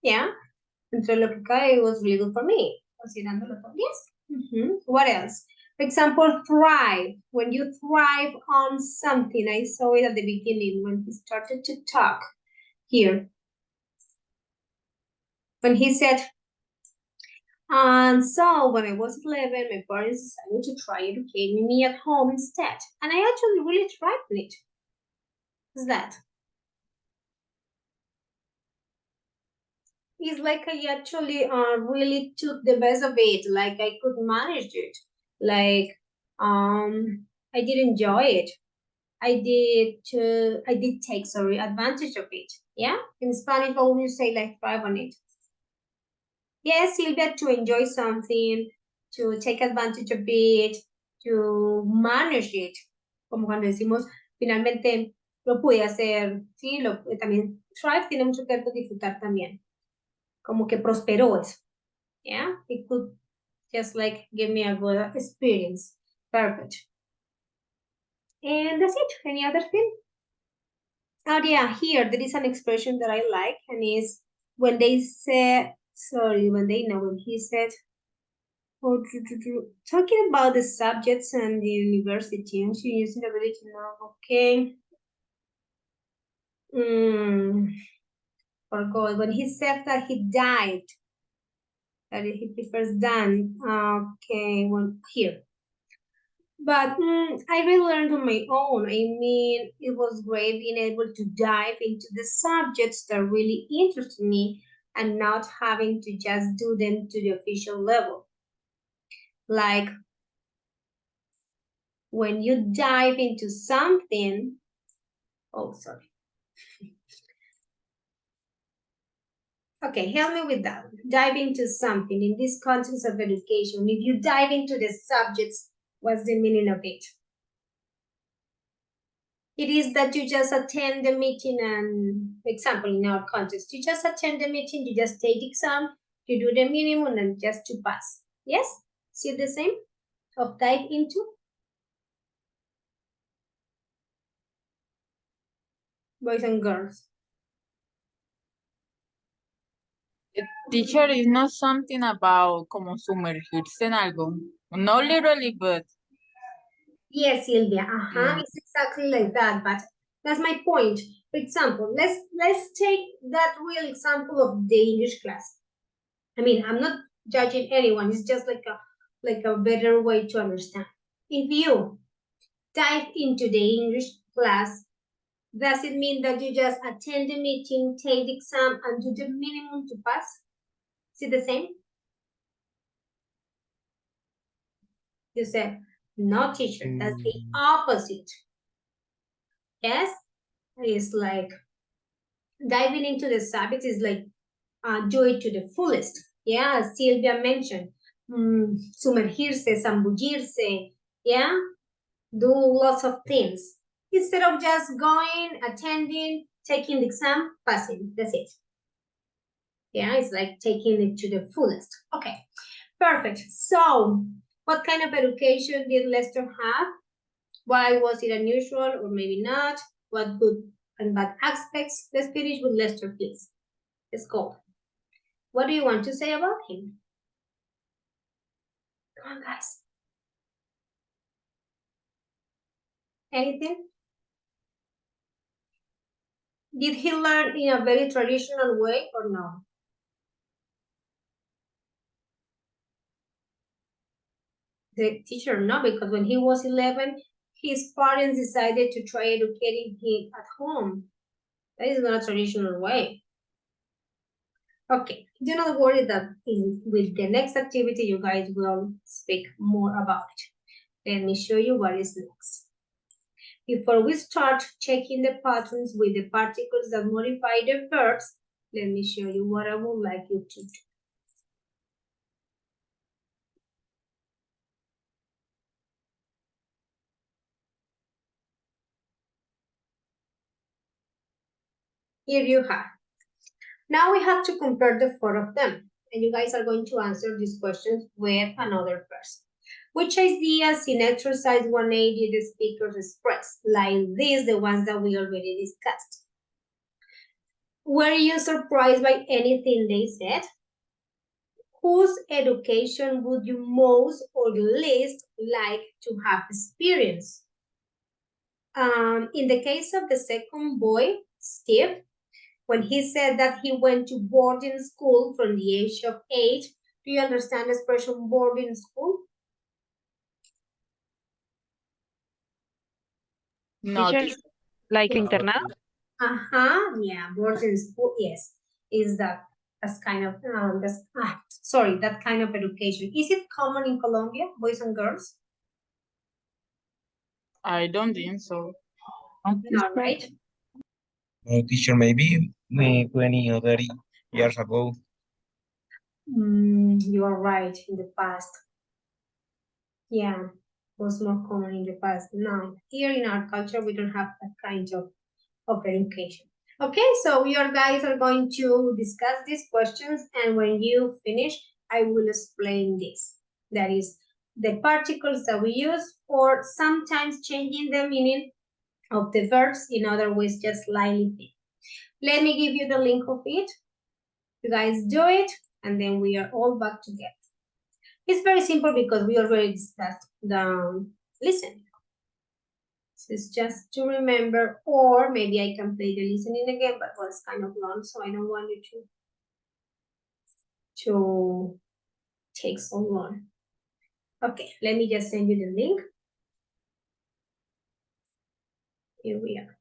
yeah, dentro de lo que cabe, it was really good for me, considerándolo todo, yes. What else? For example, thrive. When you thrive on something, I saw it at the beginning when he started to talk here. When he said, and so when I was 11, my parents decided to try educating me at home instead. And I actually really thrived on it. What's that? It's like I actually really took the best of it. Like I could manage it. Like I did enjoy it. I did take advantage of it. Yeah? In Spanish, how would you say like thrive on it? Yes, Silvia, to enjoy something, to take advantage of it, to manage it. Como cuando decimos, finalmente lo pude hacer, sí, también thrive tiene mucho que ver con disfrutar también. Como que prosperó eso. Yeah, it could just like give me a good experience. Perfect. And that's it. Any other thing? Oh yeah, here there is an expression that I like, and is when they said, when he said, talking about the subjects and the university, and she using the ability to know, okay. Forgot when he said that he died, that he prefers done. Okay, well, here. But I really learned on my own. I mean, it was great being able to dive into the subjects that really interested me and not having to just do them to the official level. Like when you dive into something, oh, sorry. Okay, help me with that. Dive into something in this context of education. If you dive into the subjects, what's the meaning of it? It is that you just attend the meeting and, for example, in our context, you just attend the meeting, you just take the exam, you do the minimum and just to pass. Yes? See the same? Of dive into? Boys and girls. Teacher is not something about como sumergirse en algo. Not literally, but. Yes, Silvia. It's exactly like that, but that's my point. For example, let's take that real example of the English class. I mean, I'm not judging anyone. It's just like a better way to understand. If you dive into the English class, does it mean that you just attend the meeting, take the exam, and do the minimum to pass? Is it the same? You said, no, teacher, that's the opposite. Yes? It's like diving into the subject is like do it to the fullest. Yeah, as Silvia mentioned, sumergirse, zambullirse, yeah, do lots of things. Instead of just going, attending, taking the exam, passing, that's it. Yeah, it's like taking it to the fullest. Okay, perfect. So, what kind of education did Lester have? Why was it unusual or maybe not? What good and bad aspects? Let's finish with Lester, please. Let's go. What do you want to say about him? Come on, guys. Anything? Did he learn in a very traditional way or no? The teacher, no, because when he was 11, his parents decided to try educating him at home. That is not a traditional way. Okay, do not worry that with the next activity, you guys will speak more about it. Let me show you what is next. Before we start checking the patterns with the particles that modify the verbs, let me show you what I would like you to do. Here you have. Now we have to compare the four of them, and you guys are going to answer these questions with another person. Which ideas in exercise 180 the speakers express? Like these, the ones that we already discussed. Were you surprised by anything they said? whose education would you most or least like to have experienced? In the case of the second boy, Steve, when he said that he went to boarding school from the age of 8, do you understand the expression boarding school? No, Teacher, like Yes. internado? Yeah, boarding school, yes, is that's kind of that kind of education. Is it common in Colombia, boys and girls? I don't think so. No, right? No, teacher, maybe 20 other years ago. You are right, in the past. Yeah, was more common in the past. Now, here in our culture, we don't have that kind of education. Okay, so your guys are going to discuss these questions, and when you finish, I will explain this. That is the particles that we use, or sometimes changing the meaning of the verbs, in other ways, just slightly. Let me give you the link of it. You guys do it, and then we are all back together. It's very simple because we already discussed the listening. This is just to remember, or maybe I can play the listening again, but well, it's kind of long, so I don't want you to take so long. Okay, let me just send you the link. Here we are.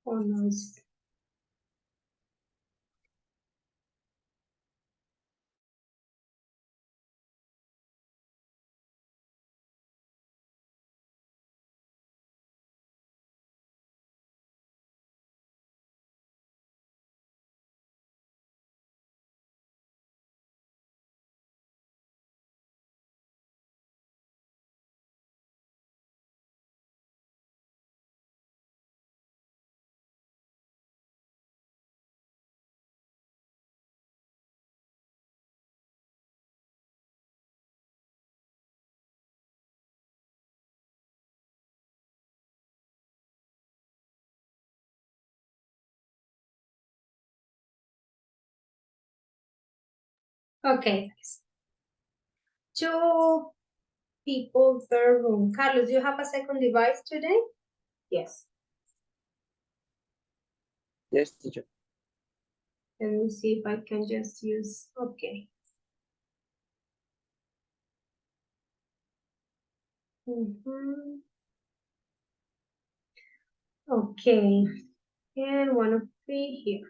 Oh no, it's okay, guys. 2 people per room. Carlos, do you have a second device today? Yes. Yes, teacher. Let me see if I can just use, okay. Okay, and 1 of 3 here.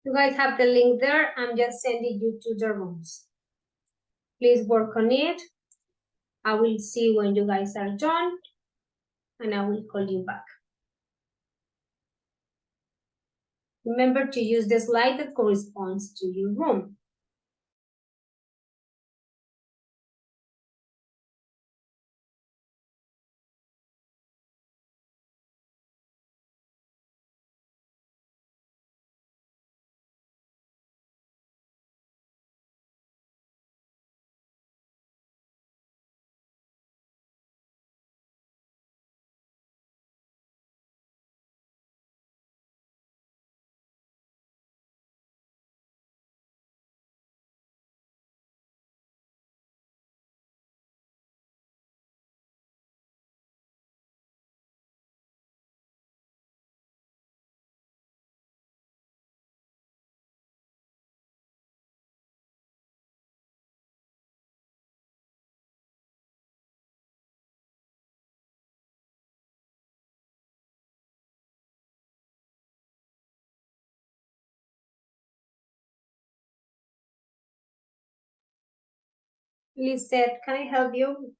You guys have the link there. I'm just sending you to the rooms. Please work on it. I will see when you guys are done, and I will call you back. Remember to use the slide that corresponds to your room. Lisette, can I help you?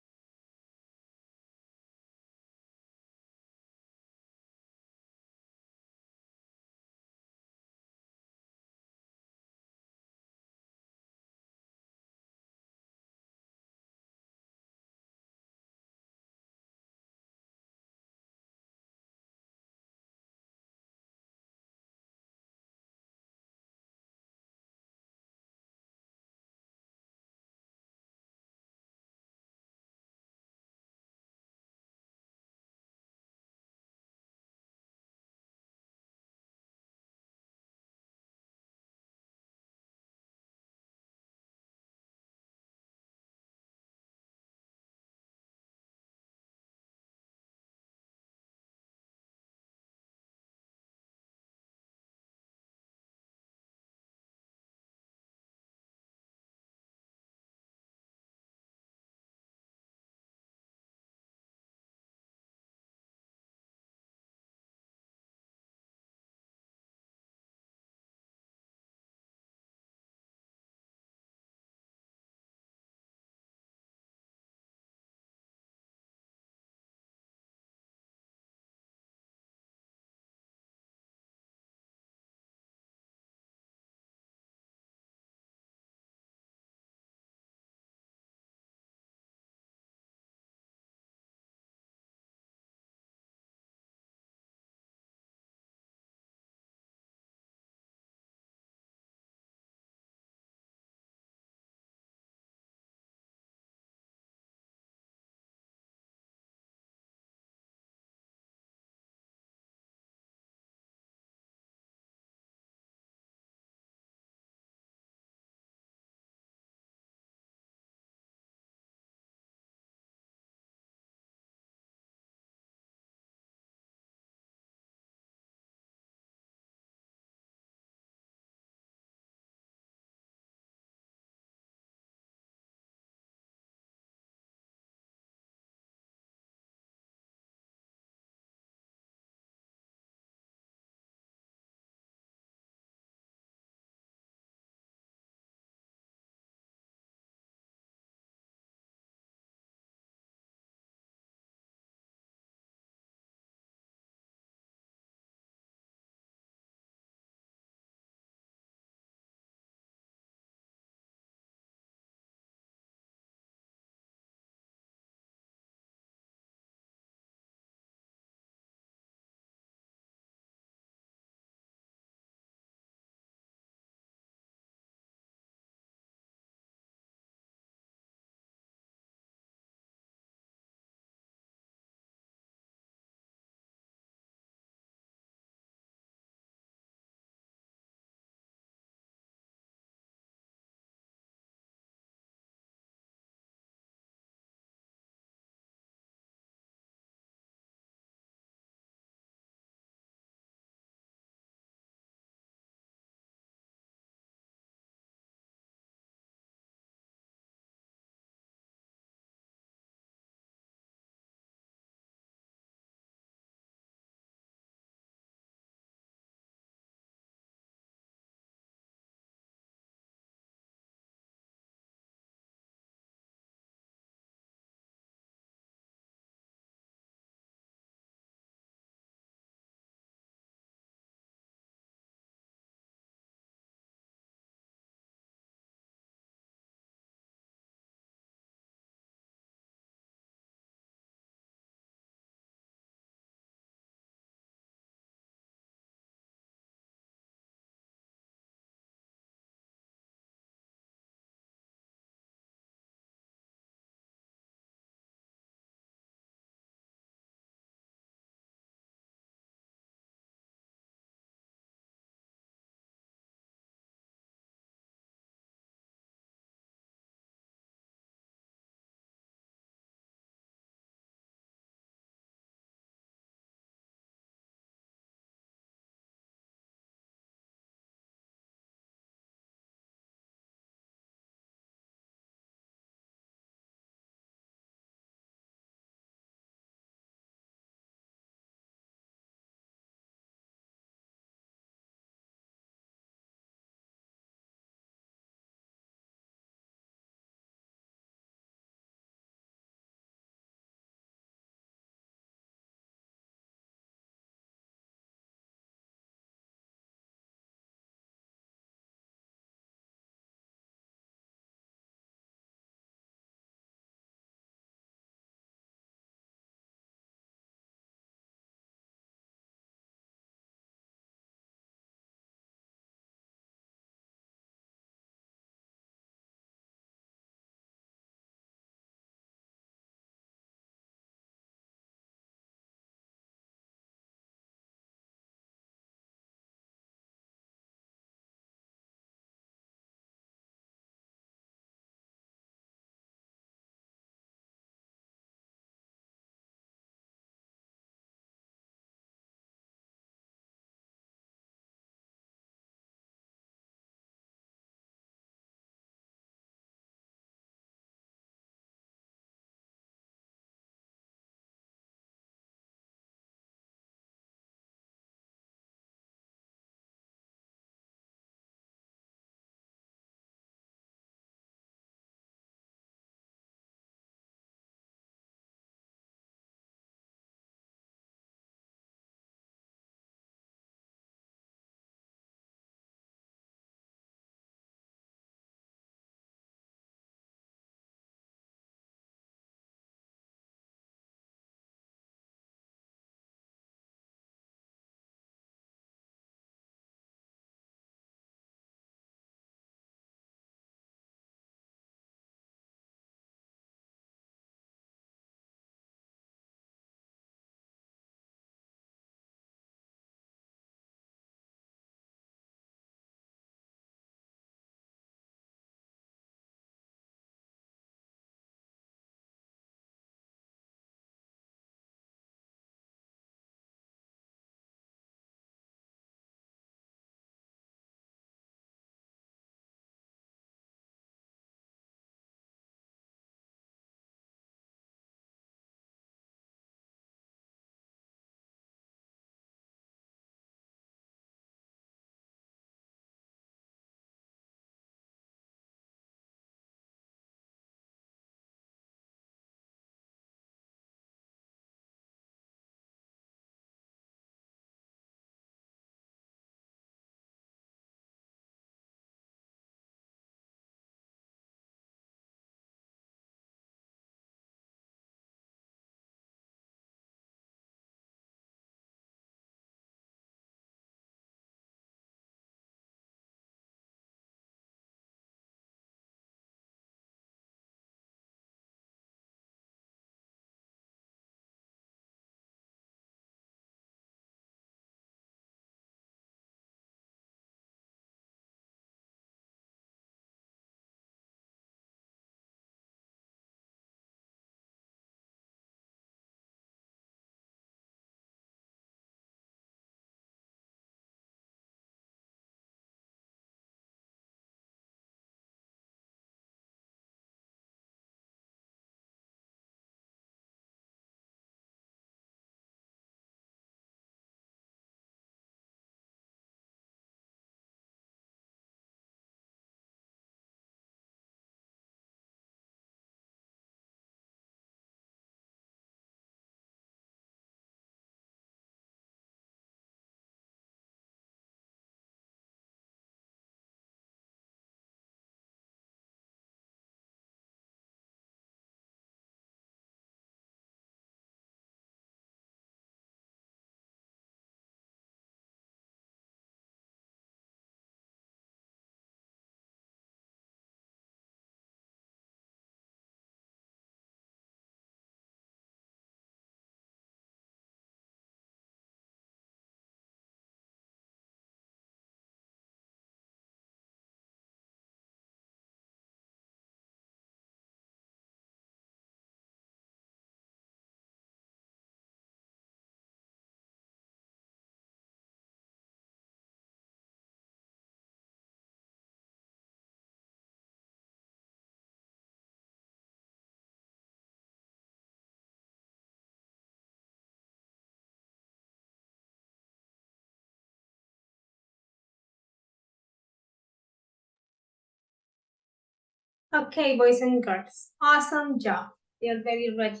Okay, boys and girls, awesome job. You're very ready.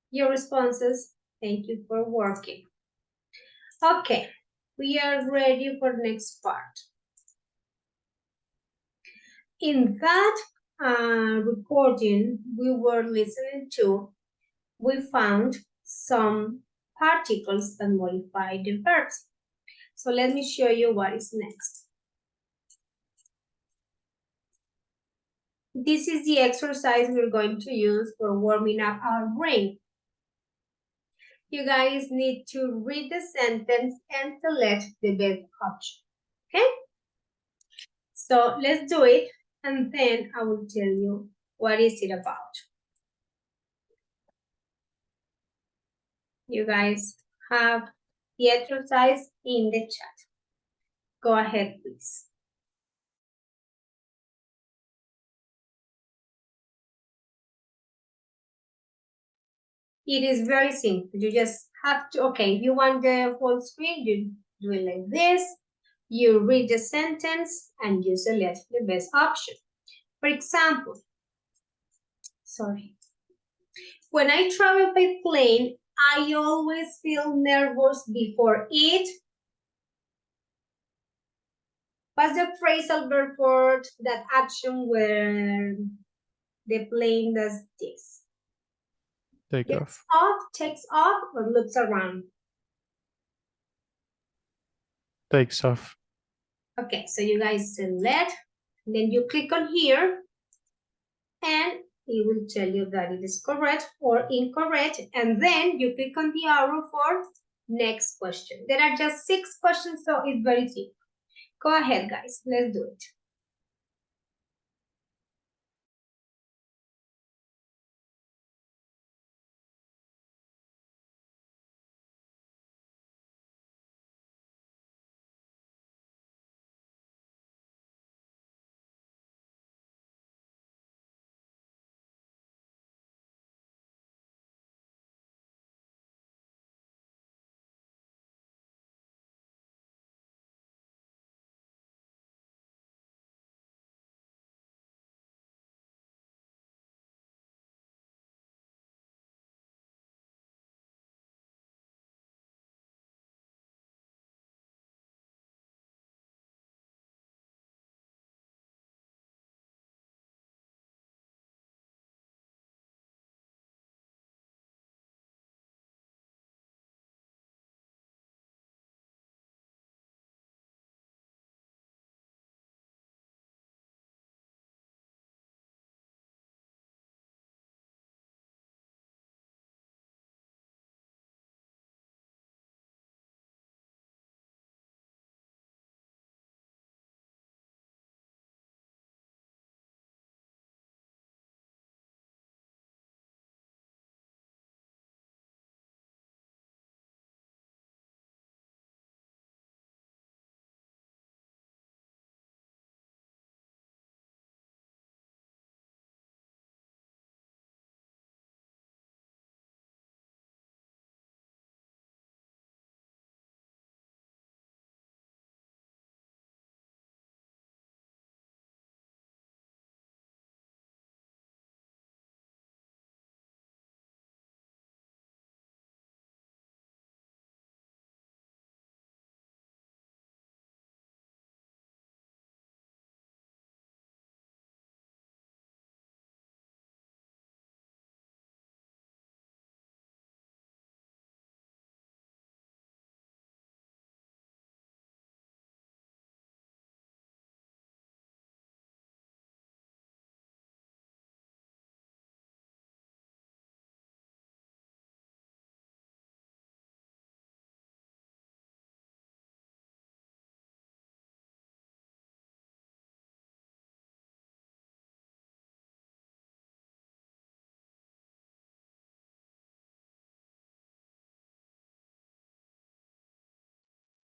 Your responses, thank you for working. Okay, we are ready for next part. In that recording we were listening to, we found some particles that modify the verbs. So let me show you what is next. This is the exercise we're going to use for warming up our brain. You guys need to read the sentence and select the best option, okay? So let's do it, and then I will tell you what is it about. You guys have the exercise in the chat. Go ahead, please. It is very simple. You just have to, okay, if you want the whole screen, you do it like this. You read the sentence and you select the best option. For example, sorry. When I travel by plane, I always feel nervous before it. What's the phrasal verb for that action where the plane does this? Take Gets off. off, takes off, or looks around? Takes off. Okay, so you guys select, then you click on here, and it will tell you that it is correct or incorrect, and then you click on the arrow for next question. There are just 6 questions, so it's very simple. Go ahead, guys, let's do it.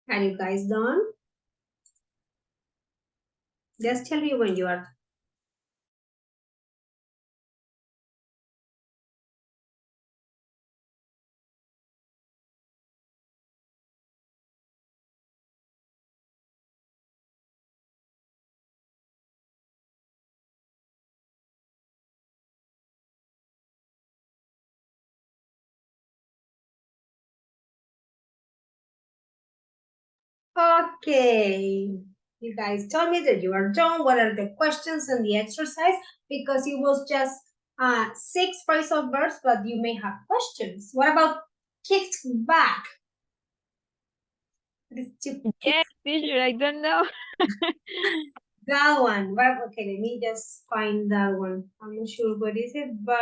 Are you guys done? Just tell me when you are. Okay. You guys told me that you are done. What are the questions and the exercise? Because it was just 6 phrasal verbs, but you may have questions. What about kicked back? Yeah, teacher, I don't know. That one. Well, okay, let me just find that one. I'm not sure what is it, but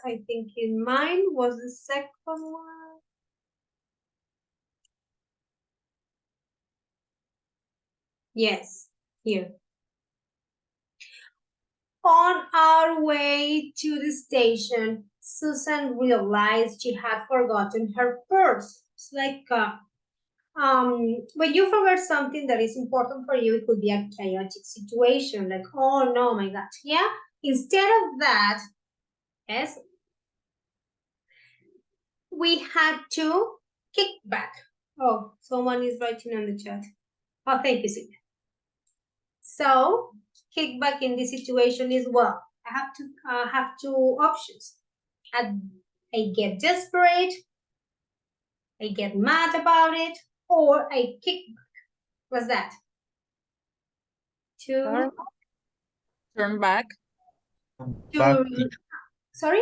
I think in mine was the second one. Yes, here. On our way to the station, Susan realized she had forgotten her purse. It's like when you forget something that is important for you, it could be a chaotic situation, like, oh no, my God. Yeah. Instead of that, yes, we had to kick back. Oh, someone is writing on the chat. Oh, thank you, Silvia. So, kick back in this situation is, well, I have two options. I get desperate, I get mad about it, or I kick back. What's that? Turn back. Back, teacher. Sorry?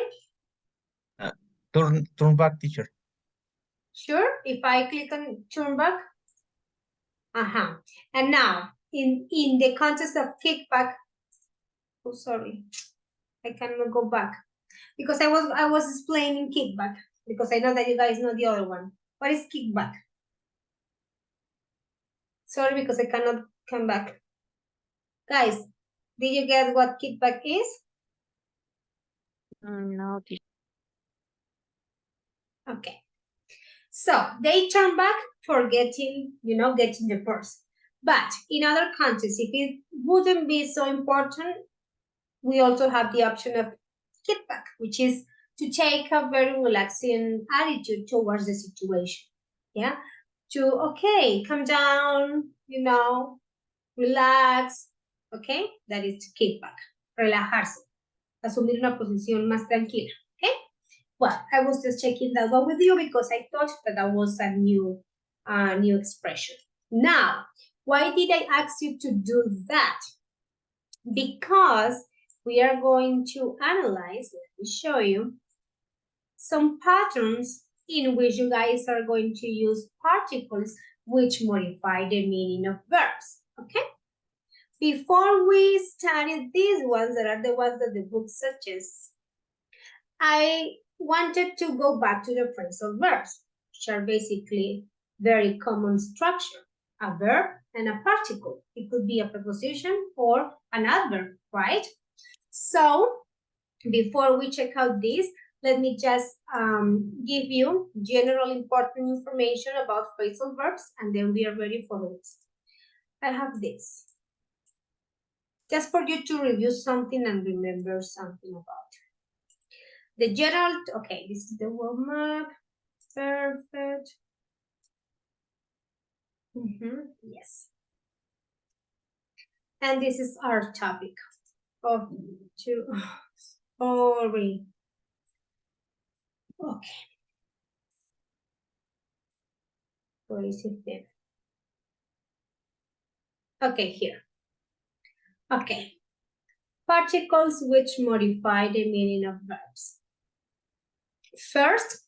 Turn back, teacher. Sure, if I click on turn back. And now, in the context of kickback, oh, sorry, I cannot go back because I was explaining kickback because I know that you guys know the other one. What is kickback? Sorry, because I cannot come back. Guys, did you get what kickback is? No, teacher. Okay. So they turn back for getting the purse. But in other contexts, if it wouldn't be so important, we also have the option of kickback, which is to take a very relaxing attitude towards the situation. Yeah. To, okay, calm down, relax. Okay. That is to kickback. Relajarse. Asumir una posición más tranquila. Okay. Well, I was just checking that one with you because I thought that was a new expression. Now, why did I ask you to do that? Because we are going to analyze, let me show you, some patterns in which you guys are going to use particles which modify the meaning of verbs, okay? Before we study these ones, that are the ones that the book suggests, I wanted to go back to the phrasal verbs, which are basically very common structure. A verb and a particle. It could be a preposition or an adverb, right? So before we check out this, let me just give you general important information about phrasal verbs, and then we are ready for the next. I have this. Just for you to review something and remember something about it. The general, okay, this is the warm-up. Perfect. Yes. And this is our topic. Oh, sorry. Okay. Where is it then? Okay, here. Okay. Particles which modify the meaning of verbs. First,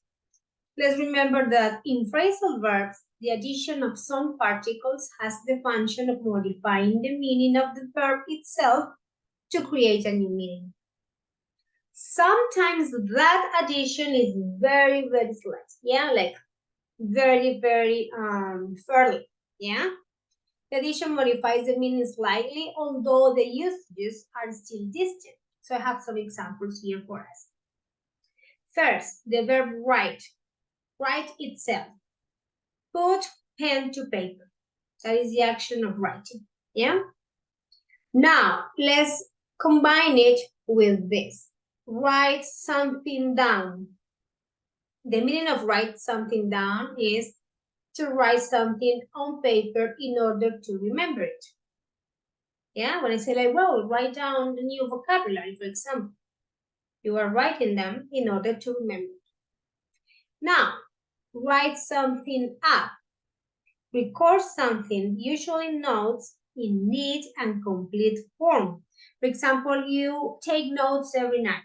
let's remember that in phrasal verbs, the addition of some particles has the function of modifying the meaning of the verb itself to create a new meaning. Sometimes that addition is very, very slight. Yeah, like very, very fairly. Yeah. The addition modifies the meaning slightly, although the usages are still distant. So I have some examples here for us. First, the verb write. Write itself. Put pen to paper. That is the action of writing. Yeah? Now, let's combine it with this. Write something down. The meaning of write something down is to write something on paper in order to remember it. Yeah, when I say like, well, write down the new vocabulary, for example. You are writing them in order to remember. Now, write something up. record something, usually notes in neat and complete form. For example, you take notes every night.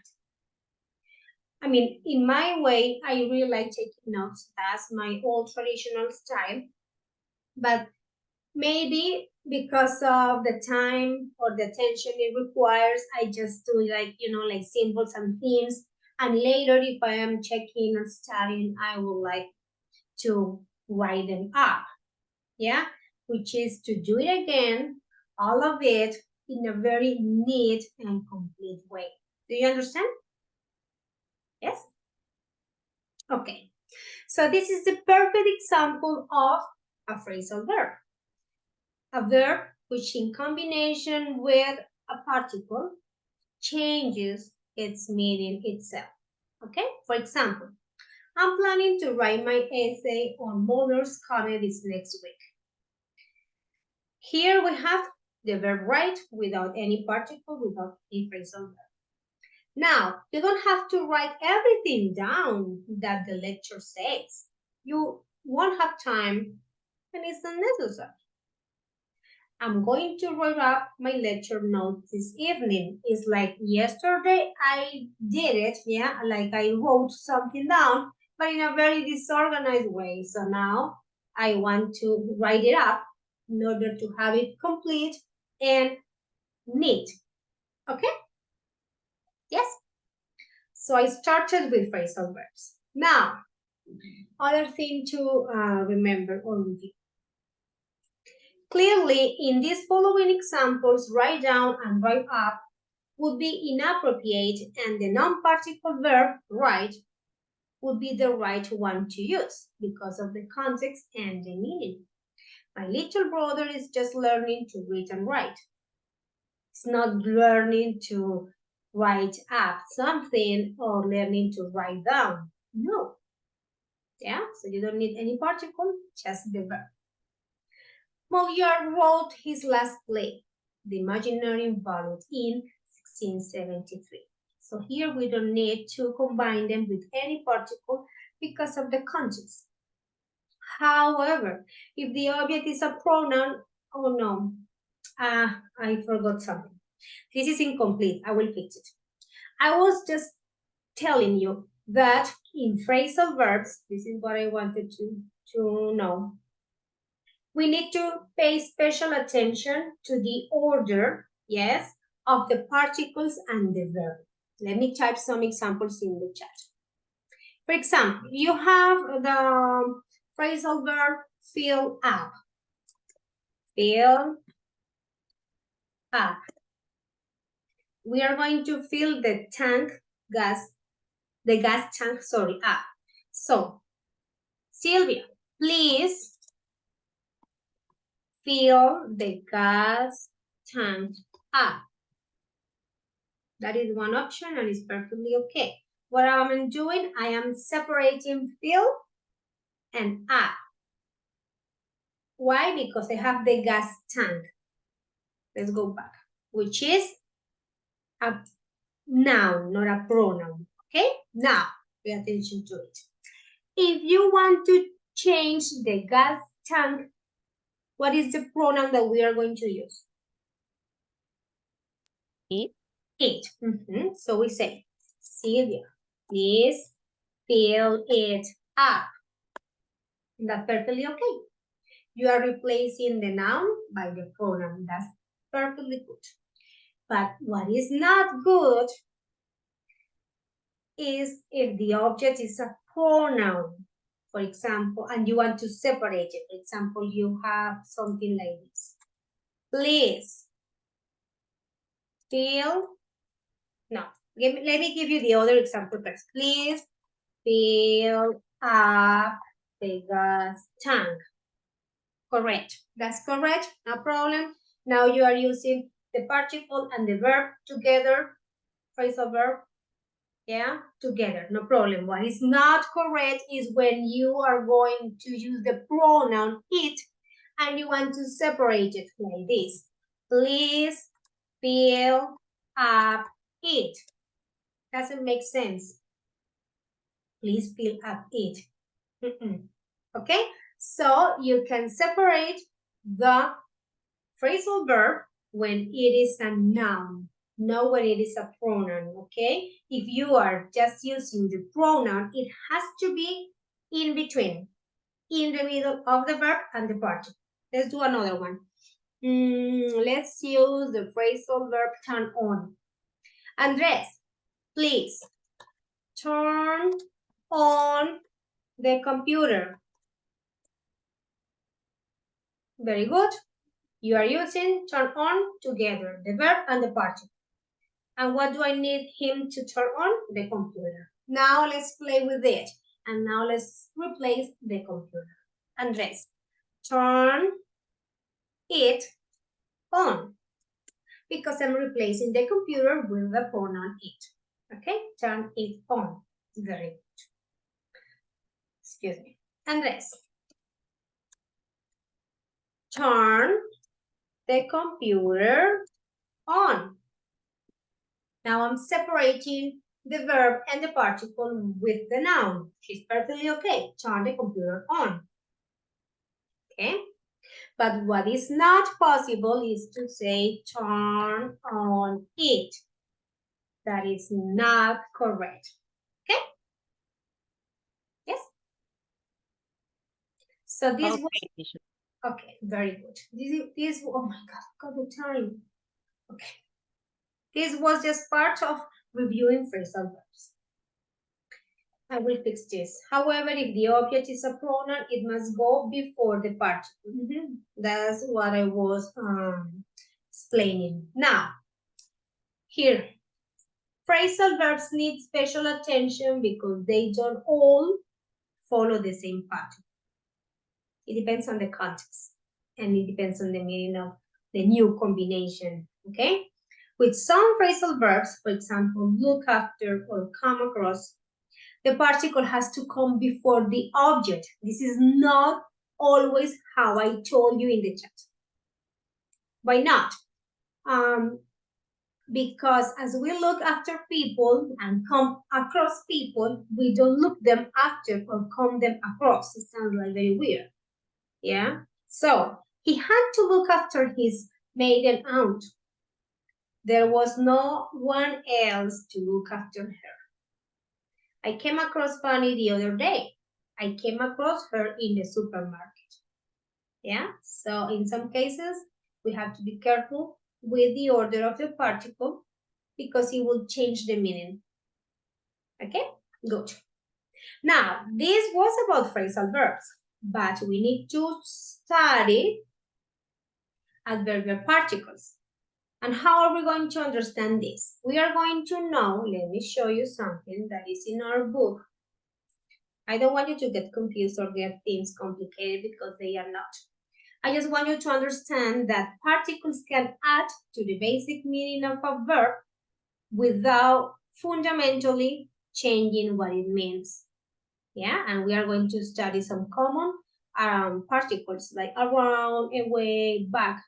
I mean, in my way, I really like taking notes. That's my old traditional style. But maybe because of the time or the attention it requires, I just do like, like symbols and themes. And later, if I am checking or studying, I would like to write them up. Yeah, which is to do it again, all of it in a very neat and complete way. Do you understand? Yes? Okay. So this is the perfect example of a phrasal verb. A verb which in combination with a particle changes its meaning itself. Okay? For example, I'm planning to write my essay on Muller's comedies next week. Here we have the verb write without any particle, without any phrasal verb. Now, you don't have to write everything down that the lecture says. You won't have time and it's not necessary. I'm going to write up my lecture notes this evening. It's like yesterday I did it, yeah, like I wrote something down, but in a very disorganized way. So now I want to write it up in order to have it complete and neat. Okay? Yes? So I started with phrasal verbs. Now, other thing to remember or review. Clearly, in these following examples, write down and write up would be inappropriate, and the non-particle verb write would be the right one to use because of the context and the meaning. My little brother is just learning to read and write. It's not learning to write up something or learning to write down. No. Yeah, so you don't need any particle, just the verb. Molière wrote his last play, The Imaginary Ballet, in 1673. So here we don't need to combine them with any particle because of the context. However, if the object is a pronoun, oh no, I forgot something. This is incomplete. I will fix it. I was just telling you that in phrasal verbs, this is what I wanted to know. We need to pay special attention to the order, yes, of the particles and the verb. Let me type some examples in the chat. For example, you have the phrasal verb fill up. Fill up. We are going to fill the gas tank, up. So, Sylvia, please fill the gas tank up. That is one option and it's perfectly okay. What I'm doing, I am separating fill and up. Why? Because I have the gas tank. Let's go back, which is a noun, not a pronoun. Okay? Now, pay attention to it. If you want to change the gas tank, what is the pronoun that we are going to use? It. It. So we say, Sylvia, please fill it up. That's perfectly okay. You are replacing the noun by the pronoun. That's perfectly good. But what is not good is if the object is a pronoun, for example, and you want to separate it. For example, you have something like this. Please fill, no, let me give you the other example first. Please fill up the gas tank. Correct. That's correct. No problem. Now you are using the particle and the verb together. Phrasal verb. Yeah, together. No problem. What is not correct is when you are going to use the pronoun it and you want to separate it like this. Please fill up it. Doesn't make sense. Please fill up it. Okay? So you can separate the phrasal verb when it is a noun, not when it is a pronoun, okay? If you are just using the pronoun, it has to be in between, in the middle of the verb and the particle. Let's do another one. Let's use the phrasal verb turn on. Andres, please turn on the computer. Very good. You are using turn on together, the verb and the particle. And what do I need him to turn on? The computer. Now let's play with it. And now let's replace the computer. Andres, turn it on. Because I'm replacing the computer with the pronoun it. Okay, turn it on. Very good. Excuse me. Andres, turn the computer on. Now I'm separating the verb and the particle with the noun. She's perfectly okay. Turn the computer on. Okay? But what is not possible is to say turn on it. That is not correct. Okay? Yes? So this was... Okay, very good. This, oh my God, got the time. Okay. This was just part of reviewing phrasal verbs. I will fix this. However, if the object is a pronoun, it must go before the particle. That's what I was explaining. Now, here, phrasal verbs need special attention because they don't all follow the same pattern. It depends on the context and it depends on the meaning of the new combination, okay? With some phrasal verbs, for example, look after or come across, the particle has to come before the object. This is not always how I told you in the chat. Why not? Because as we look after people and come across people, we don't look them after or come them across. It sounds like very weird. Yeah? So he had to look after his maiden aunt. There was no one else to look after her. I came across Fanny the other day. I came across her in the supermarket. Yeah, so in some cases, we have to be careful with the order of the particle because it will change the meaning. Okay, good. Now, this was about phrasal verbs, but we need to study adverbial particles. And how are we going to understand this? We are going to know, let me show you something that is in our book. I don't want you to get confused or get things complicated because they are not. I just want you to understand that particles can add to the basic meaning of a verb without fundamentally changing what it means. Yeah, and we are going to study some common particles like around, away, back,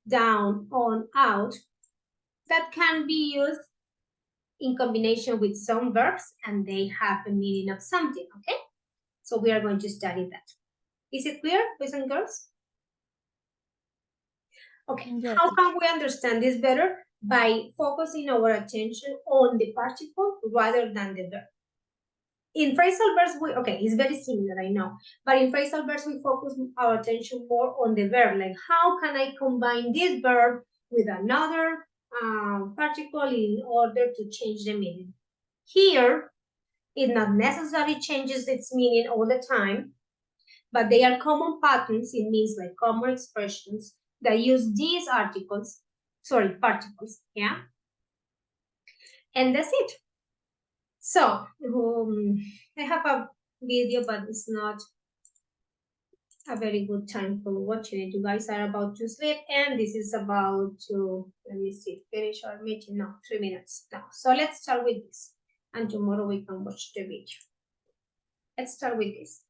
down, on, out, that can be used in combination with some verbs and they have a meaning of something, okay? So we are going to study that. Is it clear, boys and girls? Okay, Yes. how can we understand this better? By focusing our attention on the particle rather than the verb. In phrasal verbs, it's very similar, I know, but in phrasal verbs, we focus our attention more on the verb, like how can I combine this verb with another particle in order to change the meaning. Here, it not necessarily changes its meaning all the time, but they are common patterns. It means like common expressions that use these particles, yeah? And that's it. So, I have a video, but it's not a very good time for watching it. You guys are about to sleep, and this is about to, let me see, finish our meeting. No, 3 minutes now. So let's start with this, and tomorrow we can watch the video. Let's start with this.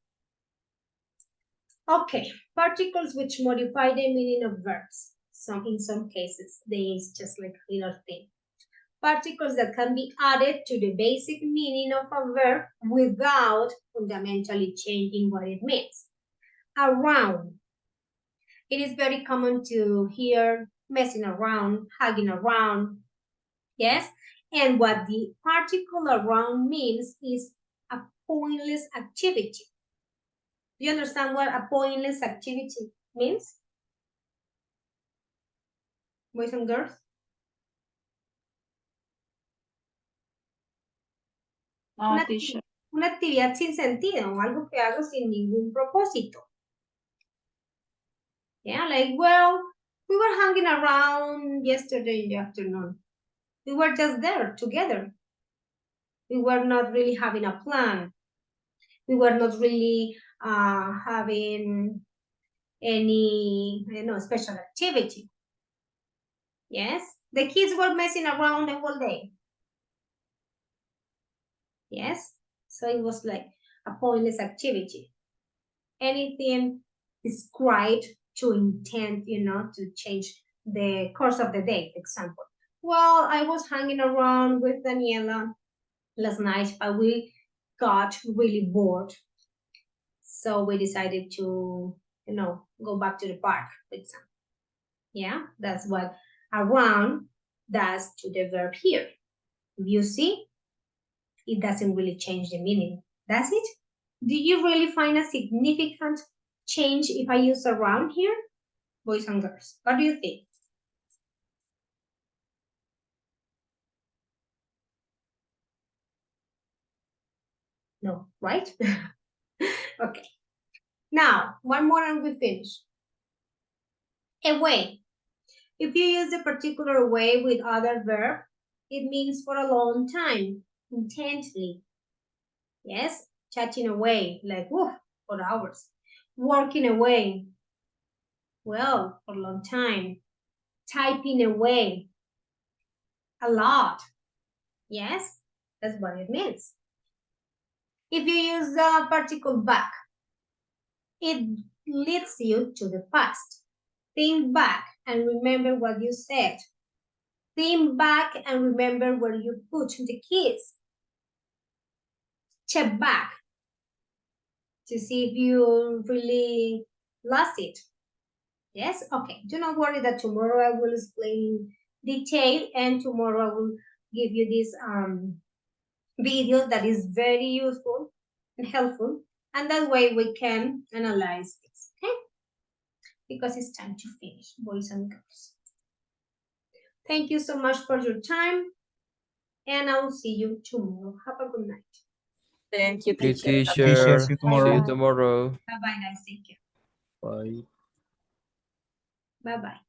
Okay, particles which modify the meaning of verbs. In some cases, is just like a little thing. Particles that can be added to the basic meaning of a verb without fundamentally changing what it means. around. It is very common to hear messing around, hugging around, yes? And what the particle around means is a pointless activity. Do you understand what a pointless activity means? Boys and girls? Una actividad sin sentido, o algo que hago sin ningún propósito. Yeah, like, well, we were hanging around yesterday in the afternoon. We were just there together. We were not really having a plan. We were not really having any, special activity. Yes, the kids were messing around the whole day. Yes, so it was like a pointless activity. Anything described to intend, to change the course of the day, for example. Well, I was hanging around with Daniela last night, but we got really bored. So we decided to, go back to the park, for example. Yeah, that's what around does to the verb here. You see, it doesn't really change the meaning, does it? Do you really find a significant change if I use around here? Boys and girls, what do you think? No, right? Okay. Now, one more and we finish. Away. If you use the particular way with other verb, it means for a long time, intently. Yes, chatting away, like woof, for hours. Working away, well, for a long time. Typing away, a lot. Yes, that's what it means. If you use the particle back, it leads you to the past. Think back and remember what you said. Think back and remember where you put the keys. Check back to see if you really lost it. Yes? Okay. Do not worry that tomorrow I will explain detail and tomorrow I will give you this video that is very useful and helpful. And that way we can analyze this. Okay? Because it's time to finish, boys and girls. Thank you so much for your time. And I will see you tomorrow. Have a good night. Thank you, Good teacher. teacher. See you tomorrow. See you tomorrow. Bye-bye, guys. Take care. Bye. Bye-bye.